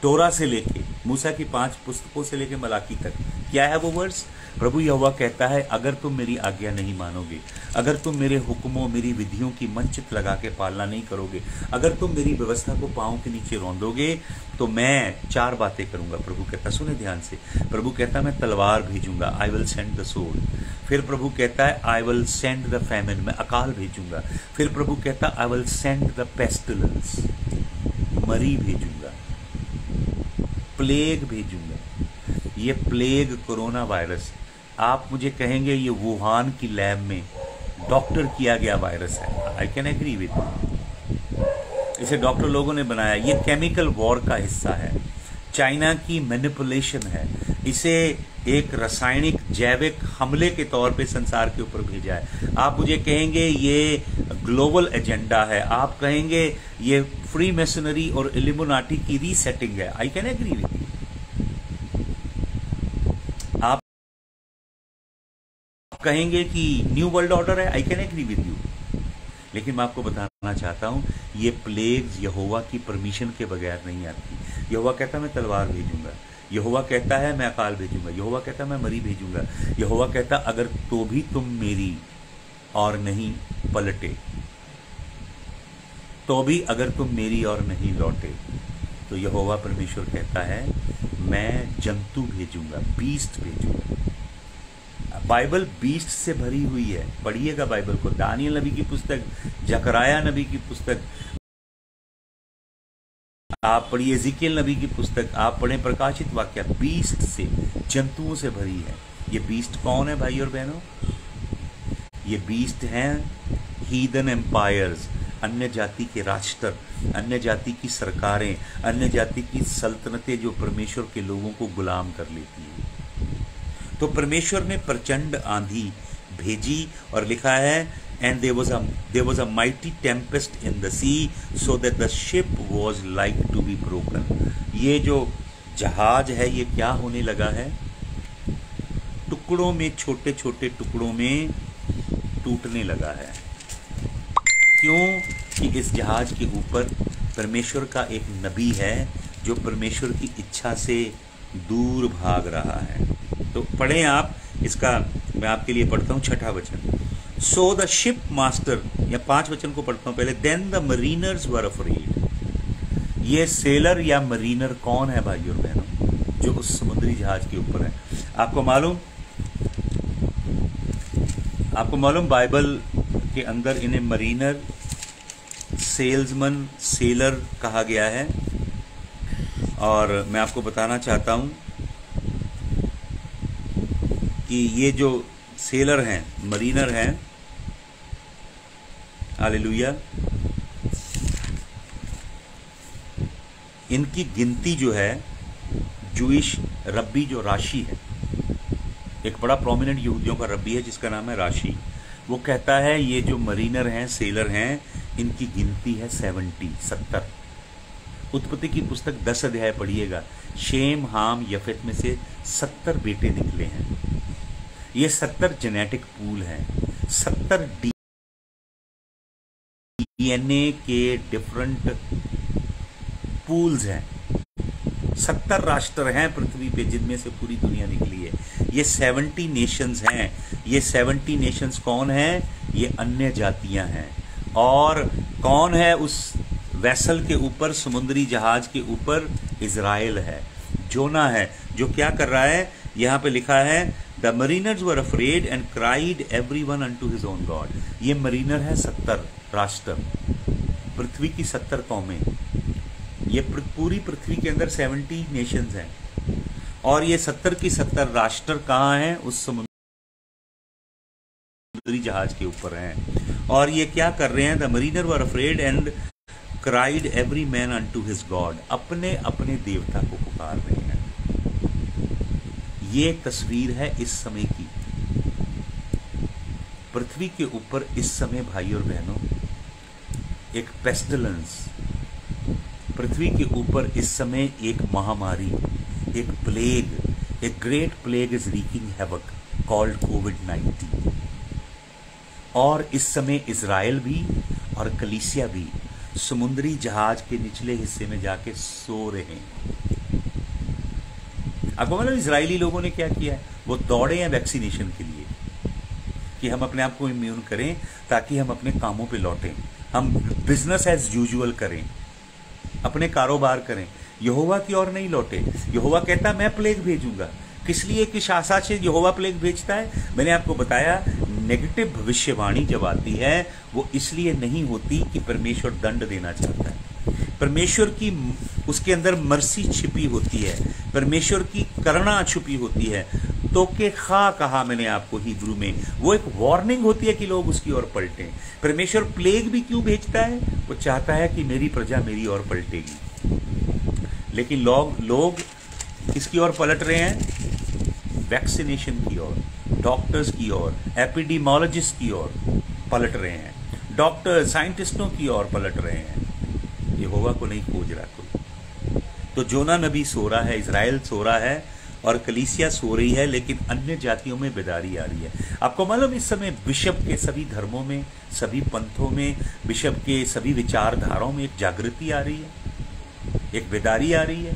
तोरा से लेके मूसा की 5 पुस्तकों से लेके मलाकी तक। क्या है वो वर्स? प्रभु यहोवा कहता है, अगर तुम मेरी आज्ञा नहीं मानोगे, अगर तुम मेरे हुक्मों, मेरी विधियों की मनचित लगा के पालना नहीं करोगे, अगर तुम मेरी व्यवस्था को पांव के नीचे रौंदोगे, तो मैं 4 बातें करूंगा। प्रभु कहता, सुने ध्यान से, प्रभु कहता मैं तलवार भेजूंगा, I will send the sword. फिर प्रभु कहता है I will send the famine, मैं अकाल भेजूंगा। फिर प्रभु कहता I will send the pestilence, मरी भेजूंगा, प्लेग भेजूंगा। ये प्लेग कोरोना वायरस, आप मुझे कहेंगे ये वुहान की लैब में डॉक्टर किया गया वायरस है, I can agree with you. इसे डॉक्टर लोगों ने बनाया, ये केमिकल वॉर का हिस्सा है, चाइना की मैनिपुलेशन है। इसे एक रासायनिक जैविक हमले के तौर पे संसार के ऊपर भेजा है। आप मुझे कहेंगे ये ग्लोबल एजेंडा है, आप कहेंगे ये फ्री मेसनरी और इल्यूमिनाटी की रीसेटिंग है, I can agree with you. आप कहेंगे कि न्यू वर्ल्ड ऑर्डर है, I can agree with you. लेकिन मैं आपको बताना चाहता हूं, ये प्लेग्स यहोवा की परमिशन के बगैर नहीं आती। यहोवा कहता है मैं तलवार भेजूंगा, यहोवा कहता है मैं अकाल भेजूंगा, यहोवा कहता है मैं मरी भेजूंगा, यहोवा कहता अगर तो भी तुम मेरी और नहीं पलटे, तो भी अगर तुम मेरी और नहीं लौटे, तो यहोवा परमेश्वर कहता है मैं जंतु भेजूंगा, बीस्ट भेजूंगा। बाइबल बीस्ट से भरी हुई है, पढ़िएगा बाइबल को, दानियल नबी की पुस्तक, जकराया नबी की पुस्तक, आप पढ़िए एजिकियल नबी की पुस्तक, आप पढ़ें प्रकाशित वाक्य, बीस्ट से, जंतुओं से भरी है। ये बीस्ट कौन है भाई और बहनों? ये बीस्ट हैं हीदन एम्पायर्स, अन्य जाति के राष्ट्र, अन्य जाति की सरकारें, अन्य जाति की सल्तनतें जो परमेश्वर के लोगों को गुलाम कर लेती हैं। तो परमेश्वर ने प्रचंड आंधी भेजी और लिखा है and there was a mighty tempest in the sea so that the ship was like to be broken। ये जो जहाज है ये क्या होने लगा है? टुकड़ों में, छोटे छोटे टुकड़ों में टूटने लगा है। क्यों? कि इस जहाज के ऊपर परमेश्वर का एक नबी है जो परमेश्वर की इच्छा से दूर भाग रहा है। तो पढ़ें आप इसका, मैं आपके लिए पढ़ता हूं 6वां वचन। सो द शिप मास्टर, या 5 वचन को पढ़ता हूं पहले। Then the mariners were afraid. ये सेलर या मरीनर कौन है भाई और बहनों, जो उस समुद्री जहाज के ऊपर है? आपको मालूम बाइबल के अंदर इन्हें मरीनर, सेल्समैन, सेलर कहा गया है। और मैं आपको बताना चाहता हूं कि ये जो सेलर हैं, मरीनर हैं, हालेलुया, इनकी गिनती जो है जूइश रब्बी जो राशि है, एक बड़ा प्रोमिनेंट यहूदियों का रब्बी है जिसका नाम है राशि, वो कहता है ये जो मरीनर हैं, सेलर हैं, इनकी गिनती है 70। उत्पत्ति की पुस्तक 10 अध्याय पढ़िएगा, शेम, हाम, यफेत में से 70 बेटे निकले हैं। ये 70 जेनेटिक पूल हैं, 70 डीएनए के डिफरेंट पूल्स हैं, 70 राष्ट्र हैं पृथ्वी पे जिनमें से पूरी दुनिया निकली है। ये 70 नेशंस हैं। ये 70 नेशंस कौन हैं? ये अन्य जातियां हैं। और कौन है उस वेसल के ऊपर, समुद्री जहाज के ऊपर? इजराइल है, जोना है, जो क्या कर रहा है? यहां पे लिखा है the mariners were afraid and cried everyone unto his own God. ये मरीनर है 70 राष्ट्र, पृथ्वी की 70 कौमें। ये पूरी पृथ्वी के अंदर 70 नेशंस हैं और ये 70 की 70 राष्ट्र कहाँ हैं? उस समुद्री जहाज के ऊपर हैं। और ये क्या कर रहे हैं? The Mariner were afraid and cried every man unto his God. अपने अपने देवता को पुकार रहे हैं। ये तस्वीर है इस समय की। पृथ्वी के ऊपर इस समय भाई और बहनों एक पेस्टिलेंस, पृथ्वी के ऊपर इस समय एक महामारी, एक प्लेग, एक great plague is wreaking havoc called कोविड-19। और इस समय इजराइल भी और कलीसिया भी समुद्री जहाज के निचले हिस्से में जाके सो रहे हैं। आपको मतलब इजरायली लोगों ने क्या किया है? वो दौड़े हैं वैक्सीनेशन के लिए कि हम अपने आप को इम्यून करें ताकि हम अपने कामों पे लौटें, हम बिजनेस एज यूजुअल करें, अपने कारोबार करें, यहोवा की ओर नहीं लौटे। यहोवा कहता मैं प्लेग भेजूंगा। किस लिए? किस आशा से यहोवा प्लेग भेजता है? मैंने आपको बताया, नेगेटिव भविष्यवाणी जब आती है वो इसलिए नहीं होती कि परमेश्वर दंड देना चाहता है। परमेश्वर की उसके अंदर मर्सी छिपी होती है, परमेश्वर की करुणा छुपी होती है। तो के खा कहा मैंने आपको हिब्रू में, वो एक वार्निंग होती है कि लोग उसकी ओर पलटें। परमेश्वर प्लेग भी क्यों भेजता है? वो चाहता है कि मेरी प्रजा मेरी ओर पलटेगी। लेकिन लोग किसकी ओर पलट रहे हैं? वैक्सीनेशन की ओर, डॉक्टर्स की ओर, एपिडेमियोलॉजिस्ट की ओर पलट रहे हैं, डॉक्टर साइंटिस्टों की ओर पलट रहे हैं। यहोवा को नहीं खोज रहा कोई। तो जोना नबी सो रहा है, इजराइल सो रहा है और कलीसिया सो रही है, लेकिन अन्य जातियों में बेदारी आ रही है। आपको मालूम इस समय बिशप के सभी धर्मों में, सभी पंथों में, बिशप के सभी विचारधाराओं में एक जागृति आ रही है, एक बेदारी आ रही है।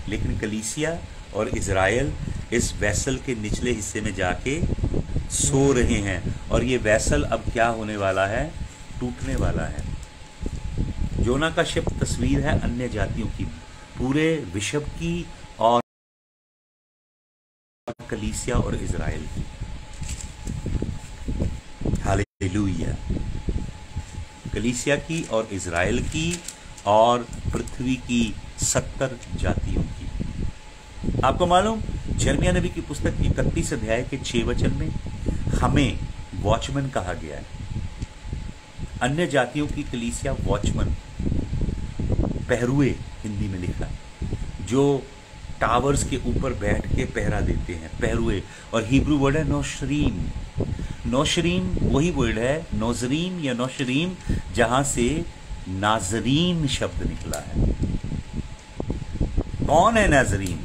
लेकिन कलीसिया और इजराइल इस वैसल के निचले हिस्से में जाके सो रहे हैं और ये वैसल अब क्या होने वाला है? टूटने वाला है। जोना का शब्द तस्वीर है अन्य जातियों की, पूरे विश्व की और कलीसिया और इजराइल की। हालेलुया। कलीसिया की और इजराइल की और पृथ्वी की 70 जातियों की। आपको मालूम, यिर्मयाह नबी की पुस्तक 31 अध्याय के 6 वचन में हमें वॉचमैन कहा गया है। अन्य जातियों की कलीसिया वॉचमैन, पहरुए हिंदी में लिखा है, जो टावर्स के ऊपर बैठ के पहरा देते हैं, पहरुए। और हिब्रू वर्ड है नौशरीम। नौशरीम वही वर्ड है, नौजरीम या नौशरीम, जहां से नाजरीन शब्द निकला है। कौन है नाजरीन?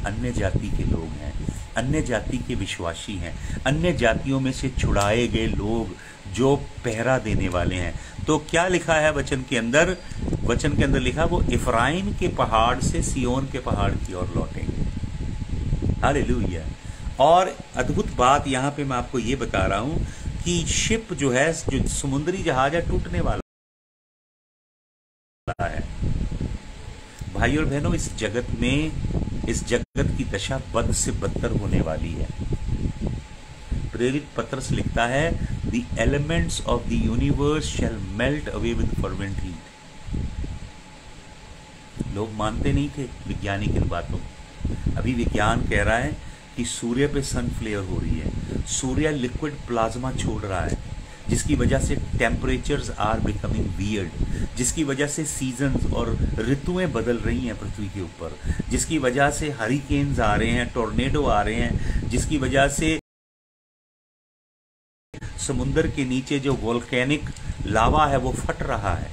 अन्य जाति के लोग हैं, अन्य जाति के विश्वासी हैं, अन्य जातियों में से छुड़ाए गए लोग जो पहरा देने वाले हैं। तो क्या लिखा है वचन के अंदर? वचन के अंदर लिखा, वो इफ्राइम के पहाड़ से सियोन के पहाड़ की ओर लौटेंगे। हालेलुया। और अद्भुत बात यहां पे मैं आपको ये बता रहा हूं कि शिप जो है, जो समुद्री जहाज है, टूटने वाला है। भाई और बहनों, इस जगत में, इस जगत की दशा बद से बदतर होने वाली है। प्रेरित पत्रस लिखता है, the elements of the universe shall melt away with fervent heat. लोग मानते नहीं थे वैज्ञानिक इन बातों को। अभी विज्ञान कह रहा है कि सूर्य पे सन फ्लेयर हो रही है, सूर्य लिक्विड प्लाज्मा छोड़ रहा है, जिसकी वजह से टेम्परेचर्स आर बिकमिंग वियर्ड, जिसकी वजह से सीजन्स और ऋतुएं बदल रही हैं पृथ्वी के ऊपर, जिसकी वजह से हरिकेन्स आ रहे हैं, टोर्नेडो आ रहे हैं, जिसकी वजह से समुद्र के नीचे जो वोल्केनिक लावा है वो फट रहा है।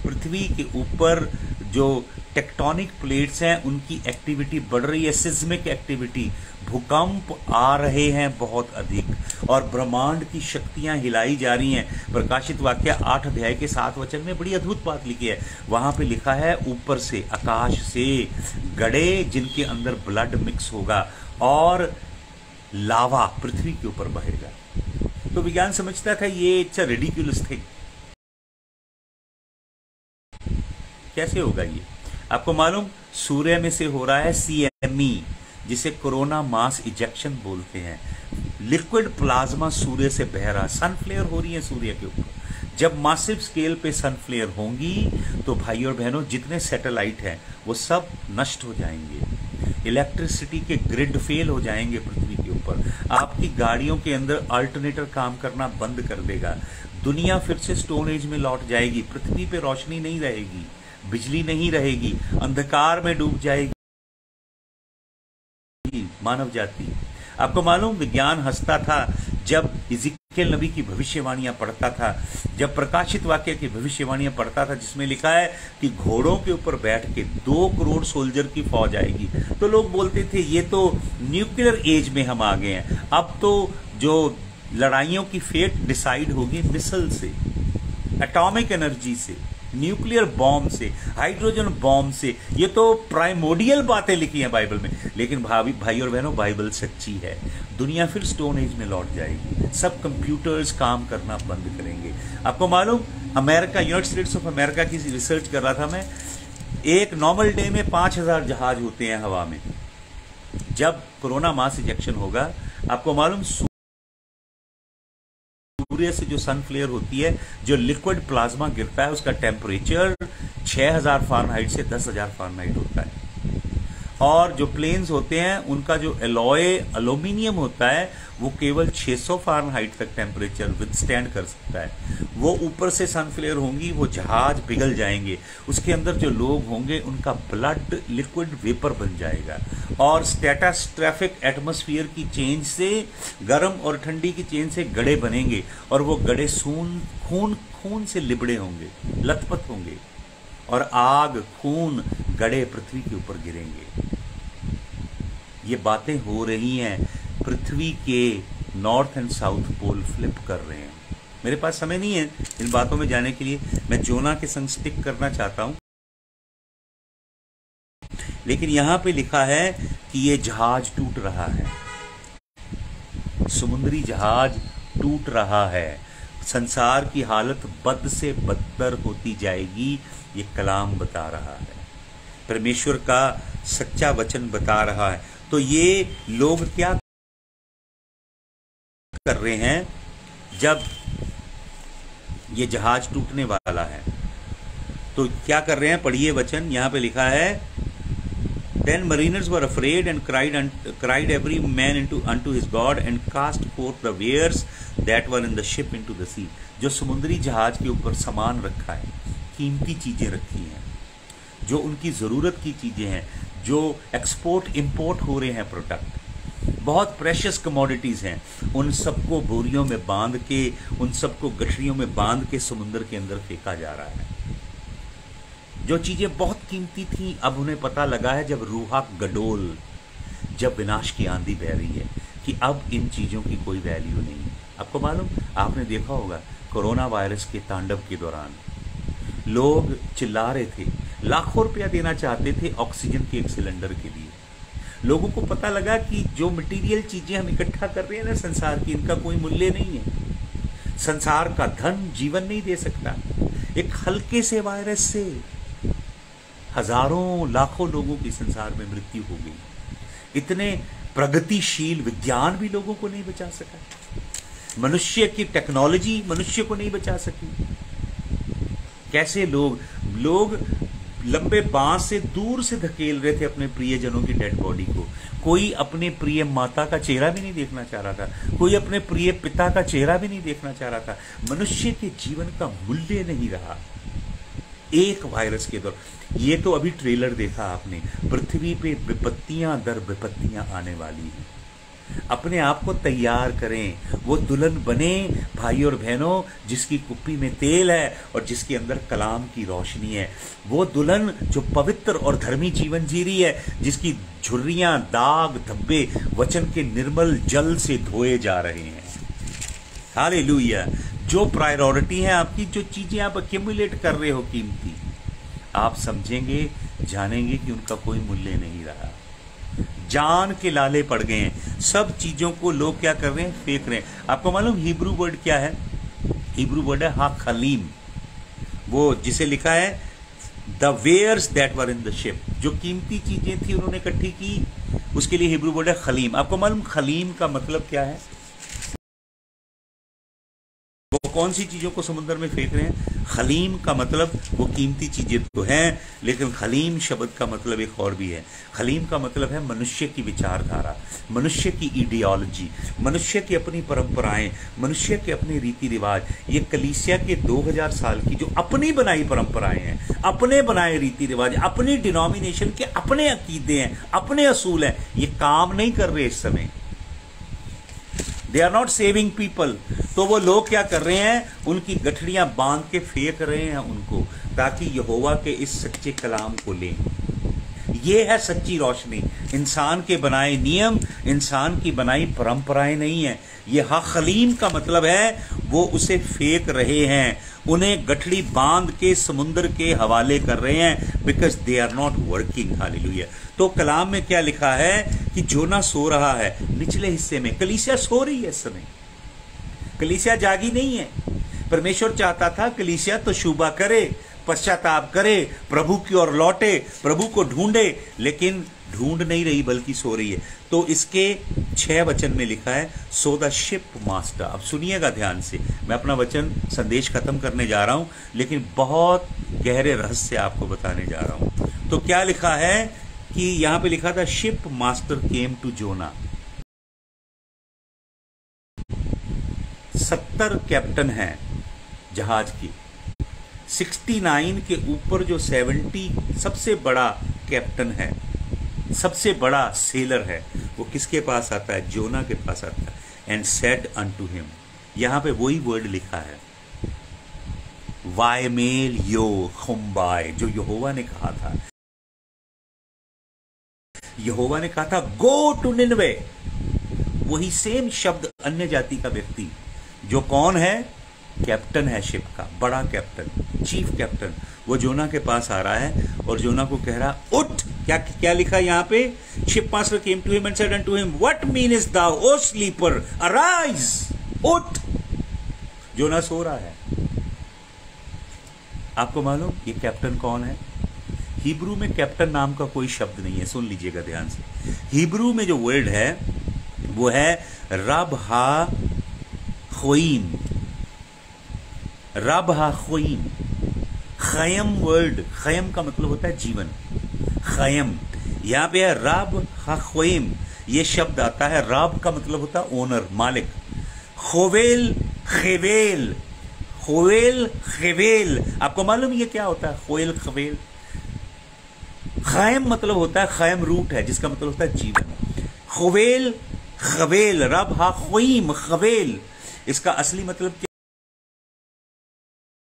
पृथ्वी के ऊपर जो टेक्टोनिक प्लेट्स हैं उनकी एक्टिविटी बढ़ रही है, सिस्मिक एक्टिविटी, भूकंप आ रहे हैं बहुत अधिक, और ब्रह्मांड की शक्तियां हिलाई जा रही हैं। प्रकाशित वाक्य 8 अध्याय के 7 वचन में बड़ी अद्भुत बात लिखी है। वहां पे लिखा है ऊपर से आकाश से गड़े जिनके अंदर ब्लड मिक्स होगा और लावा पृथ्वी के ऊपर बहेगा। तो विज्ञान समझता था ये इट्स अ रिडिक्युलस थिंग। कैसे होगा ये? आपको मालूम, सूर्य में से हो रहा है CME, जिसे कोरोना मास इजेक्शन बोलते हैं। लिक्विड प्लाज्मा सूर्य से बह रहा, सन फ्लेयर हो रही है सूर्य के ऊपर। जब मासिव स्केल पे सन फ्लेयर होंगी तो भाई और बहनों जितने सैटेलाइट हैं वो सब नष्ट हो जाएंगे, इलेक्ट्रिसिटी के ग्रिड फेल हो जाएंगे पृथ्वी के ऊपर, आपकी गाड़ियों के अंदर अल्टरनेटर काम करना बंद कर देगा, दुनिया फिर से स्टोन एज में लौट जाएगी, पृथ्वी पे रोशनी नहीं रहेगी, बिजली नहीं रहेगी, अंधकार में डूब जाएगी मानव जाति। आपको मालूम, विज्ञान हंसता था जब इज़िकियल नबी की भविष्यवाणियां पढ़ता था, जब प्रकाशित वाक्य की भविष्यवाणियां पढ़ता था जिसमें लिखा है कि घोड़ों के ऊपर बैठ के 2 करोड़ सोल्जर की फौज आएगी, तो लोग बोलते थे ये तो न्यूक्लियर एज में हम आ गए हैं, अब तो जो लड़ाइयों की फेट डिसाइड होगी मिसाइल से, एटॉमिक एनर्जी से, न्यूक्लियर बॉम्ब से, हाइड्रोजन बॉम्ब से। ये तो प्राइमोडियल बातें लिखी हैं बाइबल में। लेकिन भाई और बहनों, बाइबल सच्ची है। दुनिया फिर स्टोन एज में लौट जाएगी, सब कंप्यूटर्स काम करना बंद करेंगे। आपको मालूम, America, United states of America की रिसर्च कर रहा था मैं, एक नॉर्मल डे में 5000 जहाज होते हैं हवा में। जब कोरोना मास इजेक्शन होगा, आपको मालूम सूर्य से जो सन फ्लेयर होती है, जो लिक्विड प्लाज्मा गिरता है, उसका टेम्परेचर 6000 फ़ारेनहाइट से 10,000 फ़ारेनहाइट होता है। और जो प्लेन्स होते हैं उनका जो एलॉय एल्यूमिनियम होता है वो केवल 600 फ़ारेनहाइट तक टेम्परेचर विथस्टैंड कर सकता है। वो ऊपर से सन फ्लेयर होंगी, वो जहाज पिघल जाएंगे, उसके अंदर जो लोग होंगे उनका ब्लड लिक्विड वेपर बन जाएगा, और स्ट्रेटोस्फेरिक एटमॉस्फेयर की चेंज से, गर्म और ठंडी की चेंज से गड़े बनेंगे, और वो गड़े खून से लिबड़े होंगे, लथपथ होंगे, और आग, खून, गड़े पृथ्वी के ऊपर गिरेंगे। ये बातें हो रही हैं, पृथ्वी के north and south pole flip कर रहे हैं। मेरे पास समय नहीं है इन बातों में जाने के लिए, मैं जोना के संग स्टिक करना चाहता हूं। लेकिन यहां पे लिखा है कि ये जहाज टूट रहा है, समुद्री जहाज टूट रहा है, संसार की हालत बद से बदतर होती जाएगी, ये कलाम बता रहा है, परमेश्वर का सच्चा वचन बता रहा है। तो ये लोग क्या कर रहे हैं, जब ये जहाज टूटने वाला है तो क्या कर रहे हैं? पढ़िए वचन, यहां पे लिखा है, Then mariners were afraid and cried every man unto his God and cast forth the wares that were in the ship into the sea. जो समुद्री जहाज के ऊपर सामान रखा है, कीमती चीजें रखी हैं, जो उनकी जरूरत की चीजें हैं, जो एक्सपोर्ट इंपोर्ट हो रहे हैं प्रोडक्ट, बहुत प्रेशियस कमोडिटीज हैं, उन सबको बोरियों में बांध के, उन सबको गठरियों में बांध के समुद्र के अंदर फेंका जा रहा है। जो चीजें बहुत कीमती थी, अब उन्हें पता लगा है जब रूहा गडोल, जब विनाश की आंधी बह रही है, कि अब इन चीजों की कोई वैल्यू नहीं है। आपको मालूम, आपने देखा होगा कोरोना वायरस के तांडव के दौरान लोग चिल्ला रहे थे, लाखों रुपया देना चाहते थे ऑक्सीजन के एक सिलेंडर के लिए। लोगों को पता लगा कि जो मटेरियल चीजें हम इकट्ठा कर रहे हैं ना संसार की, इनका कोई मूल्य नहीं है। संसार का धन जीवन नहीं दे सकता। एक हल्के से वायरस से हजारों लाखों लोगों की संसार में मृत्यु हो गई। इतने प्रगतिशील विज्ञान भी लोगों को नहीं बचा सका, मनुष्य की टेक्नोलॉजी मनुष्य को नहीं बचा सकी। कैसे लोग लंबे बांस से दूर से धकेल रहे थे अपने प्रियजनों की डेड बॉडी को। कोई अपने प्रिय माता का चेहरा भी नहीं देखना चाह रहा था, कोई अपने प्रिय पिता का चेहरा भी नहीं देखना चाह रहा था। मनुष्य के जीवन का मूल्य नहीं रहा एक वायरस के दौर। ये तो अभी ट्रेलर देखा आपने। पृथ्वी पे विपत्तियां दर विपत्तियां आने वाली हैं। अपने आप को तैयार करें, वो दुल्हन बने भाई और बहनों जिसकी कुप्पी में तेल है और जिसके अंदर कलाम की रोशनी है। वो दुल्हन जो पवित्र और धर्मी जीवन जी रही है, जिसकी झुर्रियां, दाग धब्बे वचन के निर्मल जल से धोए जा रहे हैं। हालेलुया। जो प्रायोरिटी है आपकी, जो चीजें आप एक्यूमुलेट कर रहे हो कीमती, आप समझेंगे, जानेंगे कि उनका कोई मूल्य नहीं रहा। जान के लाले पड़ गए हैं। सब चीजों को लोग क्या कर रहे हैं, फेंक रहे हैं। आपको मालूम हिब्रू वर्ड क्या है? हिब्रू वर्ड है हा खलीम, वो जिसे लिखा है the wares that were in the ship. जो कीमती चीजें थी उन्होंने इकट्ठी की, उसके लिए हिब्रू वर्ड है खलीम। आपको मालूम खलीम का मतलब क्या है? वो कौन सी चीजों को समुद्र में फेंक रहे हैं? खलीम का मतलब वो कीमती चीजें तो हैं, लेकिन खलीम शब्द का मतलब एक और भी है। खलीम का मतलब है मनुष्य की विचारधारा, मनुष्य की आइडियोलॉजी, मनुष्य की अपनी परंपराएं, मनुष्य के अपने रीति रिवाज। ये कलीसिया के 2000 साल की जो अपनी बनाई परंपराएं हैं, अपने बनाए रीति रिवाज, अपनी डिनोमिनेशन के अपने अकीदे हैं, अपने असूल हैं, ये काम नहीं कर रहे इस समय। They are not saving people. तो वो लोग क्या कर रहे हैं? उनकी गठड़ियां बांध के फेंक रहे हैं उनको, ताकि यहोवा के इस सच्चे कलाम को लें। ये है सच्ची रोशनी। इंसान के बनाए नियम, इंसान की बनाई परंपराएं नहीं है। ये हा खलीम का मतलब है वो उसे फेंक रहे हैं, उन्हें गठड़ी बांध के समुद्र के हवाले कर रहे हैं, because they are not working. Hallelujah. तो कलाम में क्या लिखा है कि जोना सो रहा है निचले हिस्से में। कलीसिया सो रही है इस समय, कलीसिया जागी नहीं है। परमेश्वर चाहता था कलीसिया तो शुबा करे, पश्चाताप करे, प्रभु की ओर लौटे, प्रभु को ढूंढे, लेकिन ढूंढ नहीं रही बल्कि सो रही है। तो इसके 6 वचन में लिखा है सो द शिप मास्टर। अब सुनिएगा ध्यान से, मैं अपना वचन संदेश खत्म करने जा रहा हूं, लेकिन बहुत गहरे रहस्य आपको बताने जा रहा हूं। तो क्या लिखा है कि यहां पे लिखा था ship master came to Jonah. 70 captain हैं जहाज की, 69 के ऊपर जो 70 सबसे बड़ा कैप्टन है, सबसे बड़ा सेलर है, वो किसके पास आता है? जोना के पास आता है। एंड सेड अनटू हिम, यहां पे वही वर्ड लिखा है वायमेल यो खुम्बाय, जो यहोवा ने कहा था। यहोवा ने कहा था गो टू निनवे। वही सेम शब्द अन्य जाति का व्यक्ति, जो कौन है? कैप्टन है शिप का, बड़ा कैप्टन, चीफ कैप्टन, वो जोना के पास आ रहा है और जोना को कह रहा उठ। क्या क्या लिखा यहां पे? Ship master came to him and said unto him what meanest thou O sleeper arise. उठ। जोना सो रहा है। आपको मालूम ये कैप्टन कौन है? हिब्रू में कैप्टन नाम का कोई शब्द नहीं है, सुन लीजिएगा ध्यान से। हिब्रू में जो वर्ड है वो है रब हा खोईम। रब हा खोईम। खयम वर्ड, खयम का मतलब होता है जीवन, खयम। यहां पे है रब हा खोईम, ये शब्द आता है। रब का मतलब होता है ओनर, मालिक। खोवेल खेवेल, खोवेल खेवेल, आपको मालूम ये क्या होता है? खोवेल खवेल। खैम मतलब होता है, खैम रूट है जिसका मतलब होता है जीवन। खोवेल खवेल, रब हा खोईम खवेल, इसका असली मतलब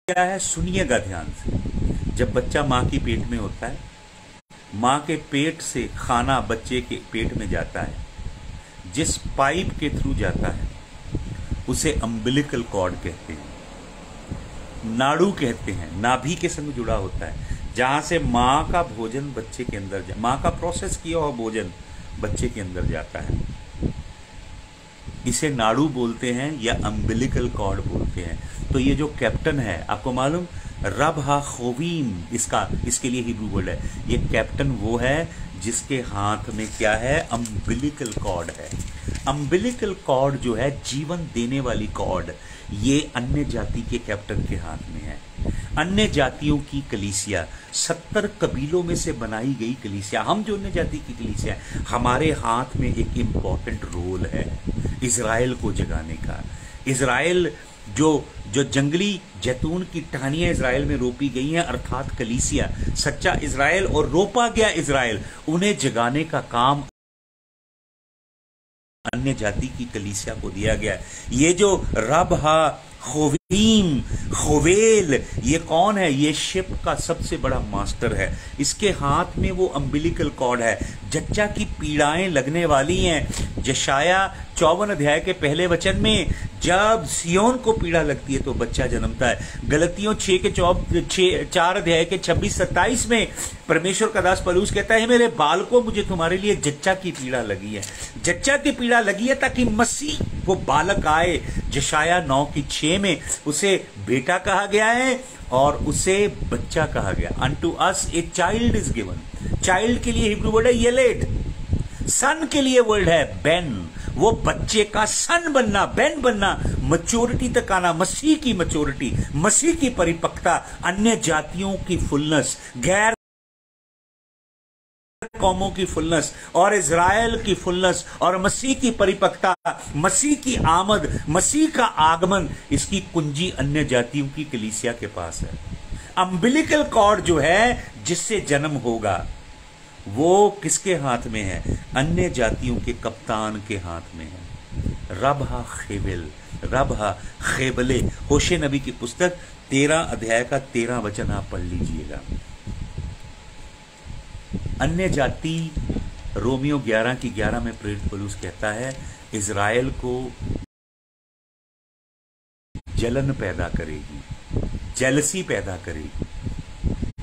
क्या है? सुनिएगा ध्यान से। जब बच्चा मां की पेट में होता है, मां के पेट से खाना बच्चे के पेट में जाता है, जिस पाइप के थ्रू जाता है उसे अम्बिलिकल कॉर्ड कहते हैं, नाड़ू कहते हैं, नाभि के संग जुड़ा होता है, जहां से मां का भोजन बच्चे के अंदर मां का प्रोसेस किया हुआ भोजन बच्चे के अंदर जाता है। इसे नाड़ू बोलते हैं या अम्बिलिकल कॉर्ड बोलते हैं। तो ये जो कैप्टन है, आपको मालूम रब हा खोवीम, इसके लिए हिब्रू वर्ड है। ये कैप्टन वो है जिसके हाथ में क्या है? अम्बिलिकल कॉर्ड है। अम्बिलिकल कॉर्ड जो है जीवन देने वाली कॉर्ड, ये अन्य जाति के कैप्टन के हाथ में है। अन्य जातियों की कलीसिया, 70 कबीलों में से बनाई गई कलीसिया, हम जो अन्य जाति की कलीसिया है, हमारे हाथ में एक इम्पॉर्टेंट रोल है इजराइल को जगाने का। इजराइल जो जो जंगली जैतून की टहनियां इजराइल में रोपी गई हैं, अर्थात कलीसिया, सच्चा इजराइल और रोपा गया इजराइल, उन्हें जगाने का काम अन्य जाति की कलीसिया को दिया गया है। ये जो रब हा खोवीम खोवेल, ये कौन है? ये शिप का सबसे बड़ा मास्टर है। इसके हाथ में वो अम्बिलिकल कॉर्ड है। जच्चा की पीड़ाएं लगने वाली हैं। यशाया 54 अध्याय के पहले वचन में जब सियोन को पीड़ा लगती है तो बच्चा जन्मता है। गलतियों 4 अध्याय के 26-27 में परमेश्वर का दास पौलुस कहता है, मेरे बालकों, मुझे तुम्हारे लिए जच्चा की पीड़ा लगी है। जच्चा की पीड़ा लगी है ताकि मसीह वो बालक आए। यशाया 9:6 में उसे बेटा कहा गया है और उसे बच्चा कहा गया। Unto us a child is given. Child के लिए हिब्रू वर्ड है येलेड। सन के लिए वर्ड है बेन। वो बच्चे का सन बनना, बेन बनना, मैच्योरिटी तक आना, मसीह की मैच्योरिटी, मसीह की परिपक्वता, अन्य जातियों की फुलनेस, गैर कौमों की फुलनेस और इजराइल की फुलनेस और मसीह की परिपक्वता, मसीह की आमद, मसीह का आगमन, इसकी कुंजी अन्य जातियों की कलीसिया के पास है। अम्बिलिकल कॉर्ड जो है जिससे जन्म होगा वो किसके हाथ में है? अन्य जातियों के कप्तान के हाथ में है। रबहा खेबेल, रबहा खेबले। होशे नबी की पुस्तक 13 अध्याय का 13 वचन आप पढ़ लीजिएगा। अन्य जाति रोमियो 11:11 में प्रेरित पौलुस कहता है, इजराइल को जलन पैदा करेगी, जेलसी पैदा करेगी।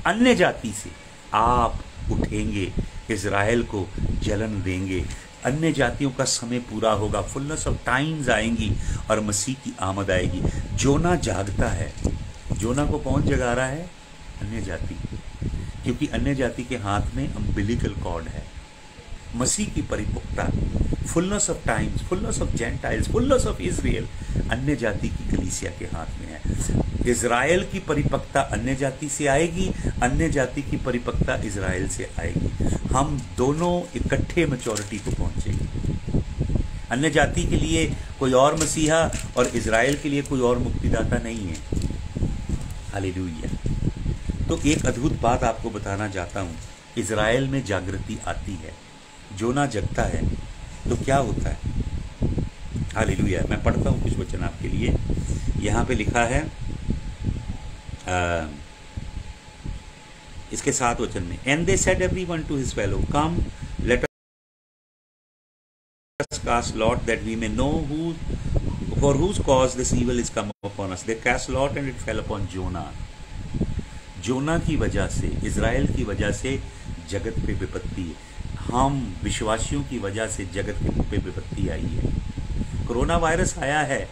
अन्य जाति से आप उठेंगे, इजराइल को जलन देंगे। अन्य जातियों का समय पूरा होगा, फुलनेस ऑफ टाइम्स आएंगी और मसीह की आमद आएगी। जोना जागता है। जोना को कौन जगा रहा है? अन्य जाति, क्योंकि अन्य जाति के हाथ में अम्बिलिकल कॉर्ड है। मसीह की परिपक्वता, fullness of times, fullness of Gentiles, fullness of Israel अन्य जाति की कलीसिया के हाथ में है। इजराइल की परिपक्वता अन्य जाति से आएगी, अन्य जाति की परिपक्वता इजराइल से आएगी। हम दोनों इकट्ठे मैच्योरिटी को पहुंचेंगे। अन्य जाति के लिए कोई और मसीहा और इजराइल के लिए कोई और मुक्तिदाता नहीं है। हालेलुया। तो एक अद्भुत बात आपको बताना चाहता हूं। इजराइल में जागृति आती है, जोना जगता है तो क्या होता है? हालेलुया। मैं पढ़ता हूं कुछ वचन आपके लिए। यहां पे लिखा है इसके 7 वचन में, and they said everyone to his fellow, come let us cast lot that we may know who for whose cause this evil is come upon us. They cast lot and it fell upon Jonah. Jonah की वजह से, इजराइल की वजह से जगत पे विपत्ति, हम विश्वासियों की वजह से जगत पे विपत्ति आई है। कोरोना वायरस आया है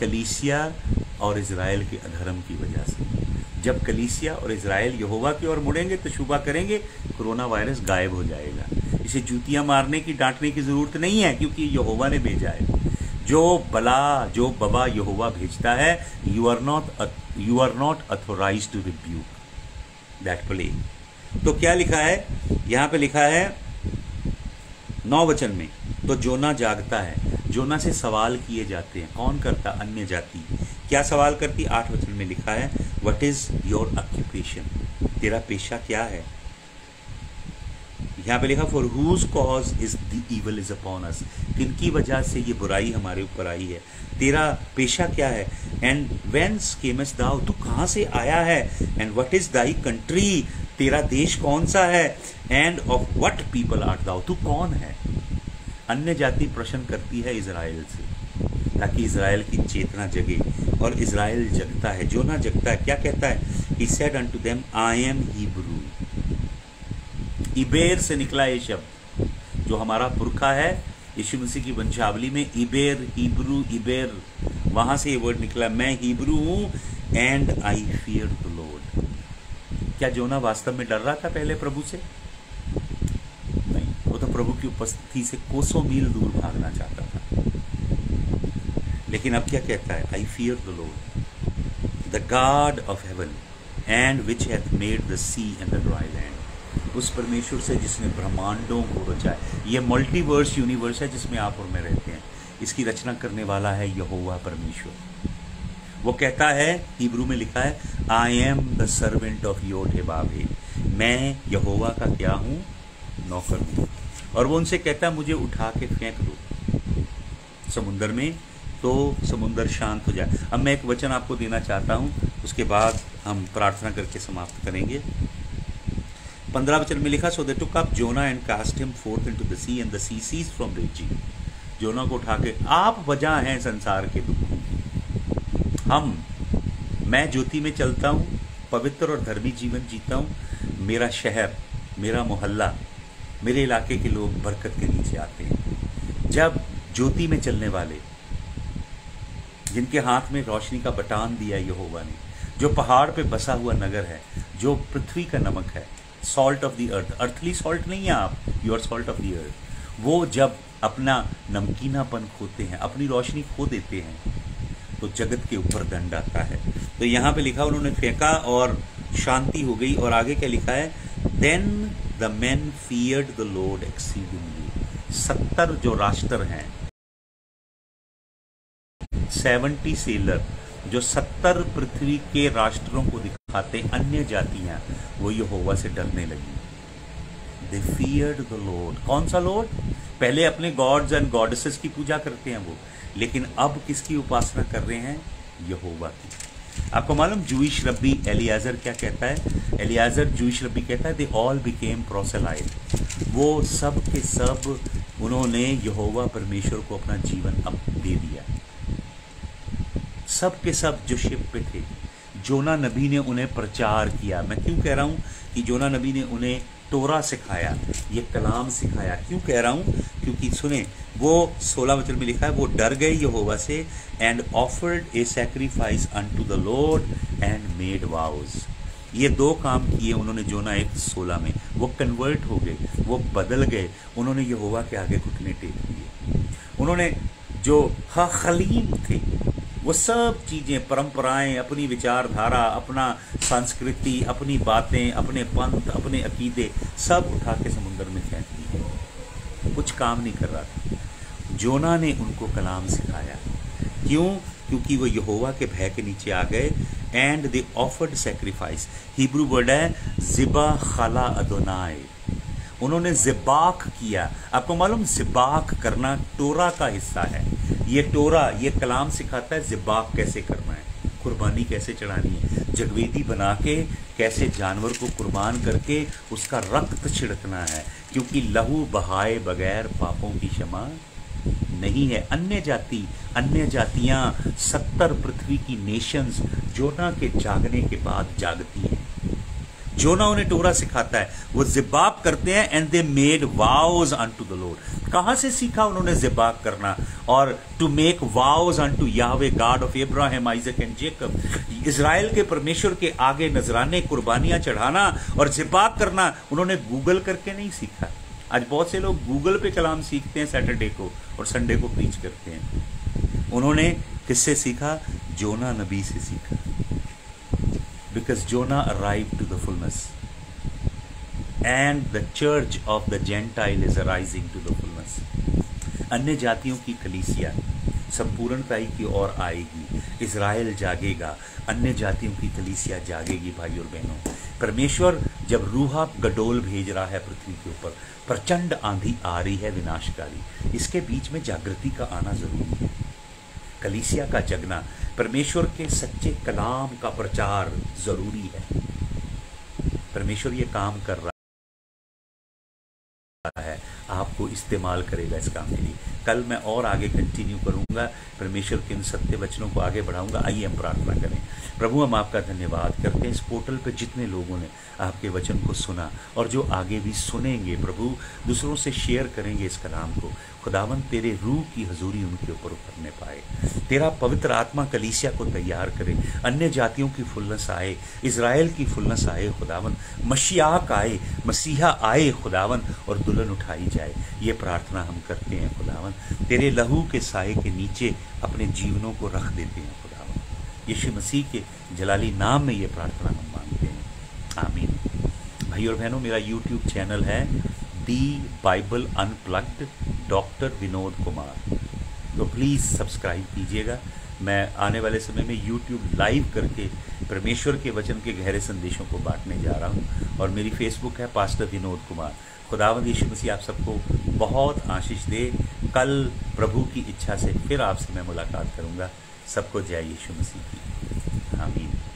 कलीसिया और इजराइल के अधर्म की वजह से। जब कलीसिया और इजराइल यहोवा की ओर मुड़ेंगे तो शुभा करेंगे, कोरोना वायरस गायब हो जाएगा। इसे जूतियां मारने की, डांटने की जरूरत नहीं है, क्योंकि यहोवा ने भेजा है। जो बला, जो बबा यहोवा भेजता है, you are not authorized to rebuke that plague. तो क्या लिखा है यहां पे? लिखा है 9 वचन में, तो जोना जागता है। जोना से सवाल किए जाते हैं। कौन करता? अन्य जाति। क्या सवाल करती? 8 वचन में लिखा है, व्हाट इज योर ऑक्यूपेशन? तेरा पेशा क्या है? यहां पे लिखा, for whose cause is the evil is upon us. किनकी वजह से ये बुराई हमारे ऊपर आई है? तेरा पेशा क्या है? एंड वेंस केमस्ट दाउ, तू कहां से आया है? And what is thy country, तेरा देश कौन सा है? And of what people art thou, तू कौन है? अन्य जाति प्रश्न करती है इजराइल से, ताकि इजराइल की चेतना जगे, और इजराइल जगता है। जोना जगता है। क्या कहता है? He said unto them, I am Hebrew. Eber से निकला ये शब्द, जो हमारा पुरखा है यीशु मसीह की वंशावली में, इबेर, हिब्रू, इबेर, वहां से ये वर्ड निकला, मैं हिब्रू हूं and I fear the Lord. क्या जोना वास्तव में डर रहा था पहले प्रभु से? नहीं, वो तो प्रभु की उपस्थिति से कोसों मील दूर भागना चाहता था। लेकिन अब क्या कहता है? I fear the Lord, the God of heaven, and which hath made the sea and the dry land. उस परमेश्वर से जिसने ब्रह्मांडों को रचा है। ये मल्टीवर्स यूनिवर्स है जिसमें आप और मैं रहते हैं। इसकी रचना करने वाला है यहोवा परमेश्वर। वो कहता है, हिब्रू में लिखा है, I am the servant of योटेबावे, मैं यहोवा का क्या हूं, नौकर हूं। और वो उनसे कहता है मुझे उठा के फेंक दो समुंदर में, तो समुंदर शांत हो जाए। अब मैं एक वचन आपको देना चाहता हूं, उसके बाद हम प्रार्थना करके समाप्त करेंगे। 15 वचन में लिखा, so they took up Jonah and cast him forth into the sea and the sea ceased from raging. Jonah को उठा के, आप वजह हैं संसार के दुखों की। मैं ज्योति में चलता हूँ, पवित्र और धर्मी जीवन जीता हूँ। मेरा शहर, मेरा मोहल्ला, मेरे इलाके के लोग बरकत के नीचे आते हैं जब ज्योति में चलने वाले, जिनके हाथ में रोशनी का बटान दिया यहोवा ने, जो पहाड़ पे बसा हुआ नगर है, जो पृथ्वी का नमक है, salt of the earth. Earthly salt नहीं है आप, you are salt of the earth. वो जब अपना नमकीनापन खोते हैं, अपनी रोशनी खो देते हैं, तो जगत के ऊपर दंड आता है। तो यहाँ पे लिखा, उन्होंने फेंका और शांति हो गई। और आगे क्या लिखा है, then the men feared the Lord exceedingly. 70 जो राष्ट्र हैं, 70 सेलर, जो 70 पृथ्वी के राष्ट्रों को दिखाते अन्य जातियां, वो यहोवा से डरने लगी। दे फियर्ड द लॉर्ड। कौन सा लॉर्ड? पहले अपने गॉड्स एंड गॉडेसेस की पूजा करते हैं वो, लेकिन अब किसकी उपासना कर रहे हैं? यहोवा की। आपको मालूम जूइश रब्बी एलियाजर क्या कहता है? एलियाजर जूइश रब्बी कहता है, दे ऑल बिकेम प्रोसेलाइट। वो सब के सब उन्होंने यहोवा परमेश्वर को अपना जीवन अब दे दिया। सब के सब जो शिप पे थे, जोना नबी ने उन्हें प्रचार किया। मैं क्यों कह रहा हूं कि जोना नबी ने उन्हें तोरा सिखाया, ये कलाम सिखाया? क्यों कह रहा हूं? क्योंकि सुने, वो 16 वचन में लिखा है, वो डर गए यहोवा से, and offered A sacrifice unto the Lord and made वाउज। ये 2 काम किए उन्होंने जोना 1:16 में। वो कन्वर्ट हो गए, वो बदल गए, उन्होंने यहोवा के आगे घुटने टेक दिए। उन्होंने जो खलीम थे, वो सब चीजें, परंपराएं, अपनी विचारधारा, अपना संस्कृति, अपनी बातें, अपने पंथ, अपने अकीदे, सब उठा के समुद्र में फेंक दिए। कुछ काम नहीं कर रहा था। जोना ने उनको कलाम सिखाया। क्यों? क्योंकि वो यहोवा के भय के नीचे आ गए। And they offered sacrifice. Hebrew word है जिबा खला अदोनाय। उन्होंने जिबाक किया। आपको मालूम, जिबाक करना टोरा का हिस्सा है। ये टोरा, ये कलाम सिखाता है जिबाक कैसे करना है, कुर्बानी कैसे चढ़ानी है, जगवेदी बना के कैसे जानवर को कुर्बान करके उसका रक्त छिड़कना है, क्योंकि लहू बहाए बगैर पापों की क्षमा नहीं है। अन्य जातियां 70 पृथ्वी की नेशंस जोना के जागने के बाद जागती हैं। जोना उन्हें टोरा सिखाता है, वो जिबाक करते हैं। And they made vows unto the Lord. कहां से सीखा उन्होंने जिबाक करना और to make vows unto Yahweh God of Abraham, Isaac and Jacob. Israel के परमेश्वर के आगे नजराने, कुर्बानियां चढ़ाना और जिबाक करना उन्होंने गूगल करके नहीं सीखा। आज बहुत से लोग गूगल पे कलाम सीखते हैं सैटरडे को और संडे को प्रीच करते हैं। उन्होंने किससे सीखा? जोना नबी से सीखा। Because Jonah arrived to the fullness, and the church of the Gentile is arising to the fullness. अन्य जातियों की कलीसिया संपूर्णताई की ओर आएगी। इज़राइल जागेगा, अन्य जातियों की कलीसिया जागेगी। भाई और बहनों, परमेश्वर जब रूहा गडोल भेज रहा है पृथ्वी के ऊपर, प्रचंड आंधी आ रही है विनाशकारी, इसके बीच में जागृति का आना जरूरी है। कलीसिया का जगना, परमेश्वर के सच्चे कलाम का प्रचार जरूरी है। परमेश्वर ये काम कर रहा है, आपको इस्तेमाल करेगा इस काम के लिए। कल मैं और आगे कंटिन्यू करूंगा, परमेश्वर के इन सत्य वचनों को आगे बढ़ाऊंगा। आइए हम प्रार्थना करें। प्रभु, हम आपका धन्यवाद करते हैं इस पोर्टल पे जितने लोगों ने आपके वचन को सुना और जो आगे भी सुनेंगे, प्रभु दूसरों से शेयर करेंगे इस कलाम को। खुदावन, तेरे रूह की हजूरी उनके ऊपर उतरने पाए। तेरा पवित्र आत्मा कलीसिया को तैयार करे। अन्य जातियों की फुलनेस आए, इज़राइल की फुलनेस आए खुदावन, मशियाक आए, मसीहा आए खुदावन, और दुल्हन उठाई जाए। ये प्रार्थना हम करते हैं खुदावन, तेरे लहू के साए के नीचे अपने जीवनों को रख देते हैं खुदावन। यीशु मसीह के जलाली नाम में ये प्रार्थना हम मांगते हैं। भाई और बहनों, मेरा यूट्यूब चैनल है the Bible Unplugged doctor Vinod Kumar, तो प्लीज़ सब्सक्राइब कीजिएगा। मैं आने वाले समय में यूट्यूब लाइव करके परमेश्वर के वचन के गहरे संदेशों को बांटने जा रहा हूँ। और मेरी फेसबुक है पास्टर विनोद कुमार। खुदावंद यीशु मसीह आप सबको बहुत आशीष दे। कल प्रभु की इच्छा से फिर आपसे मैं मुलाकात करूँगा। सबको जय यीशु मसीह की। आमीन।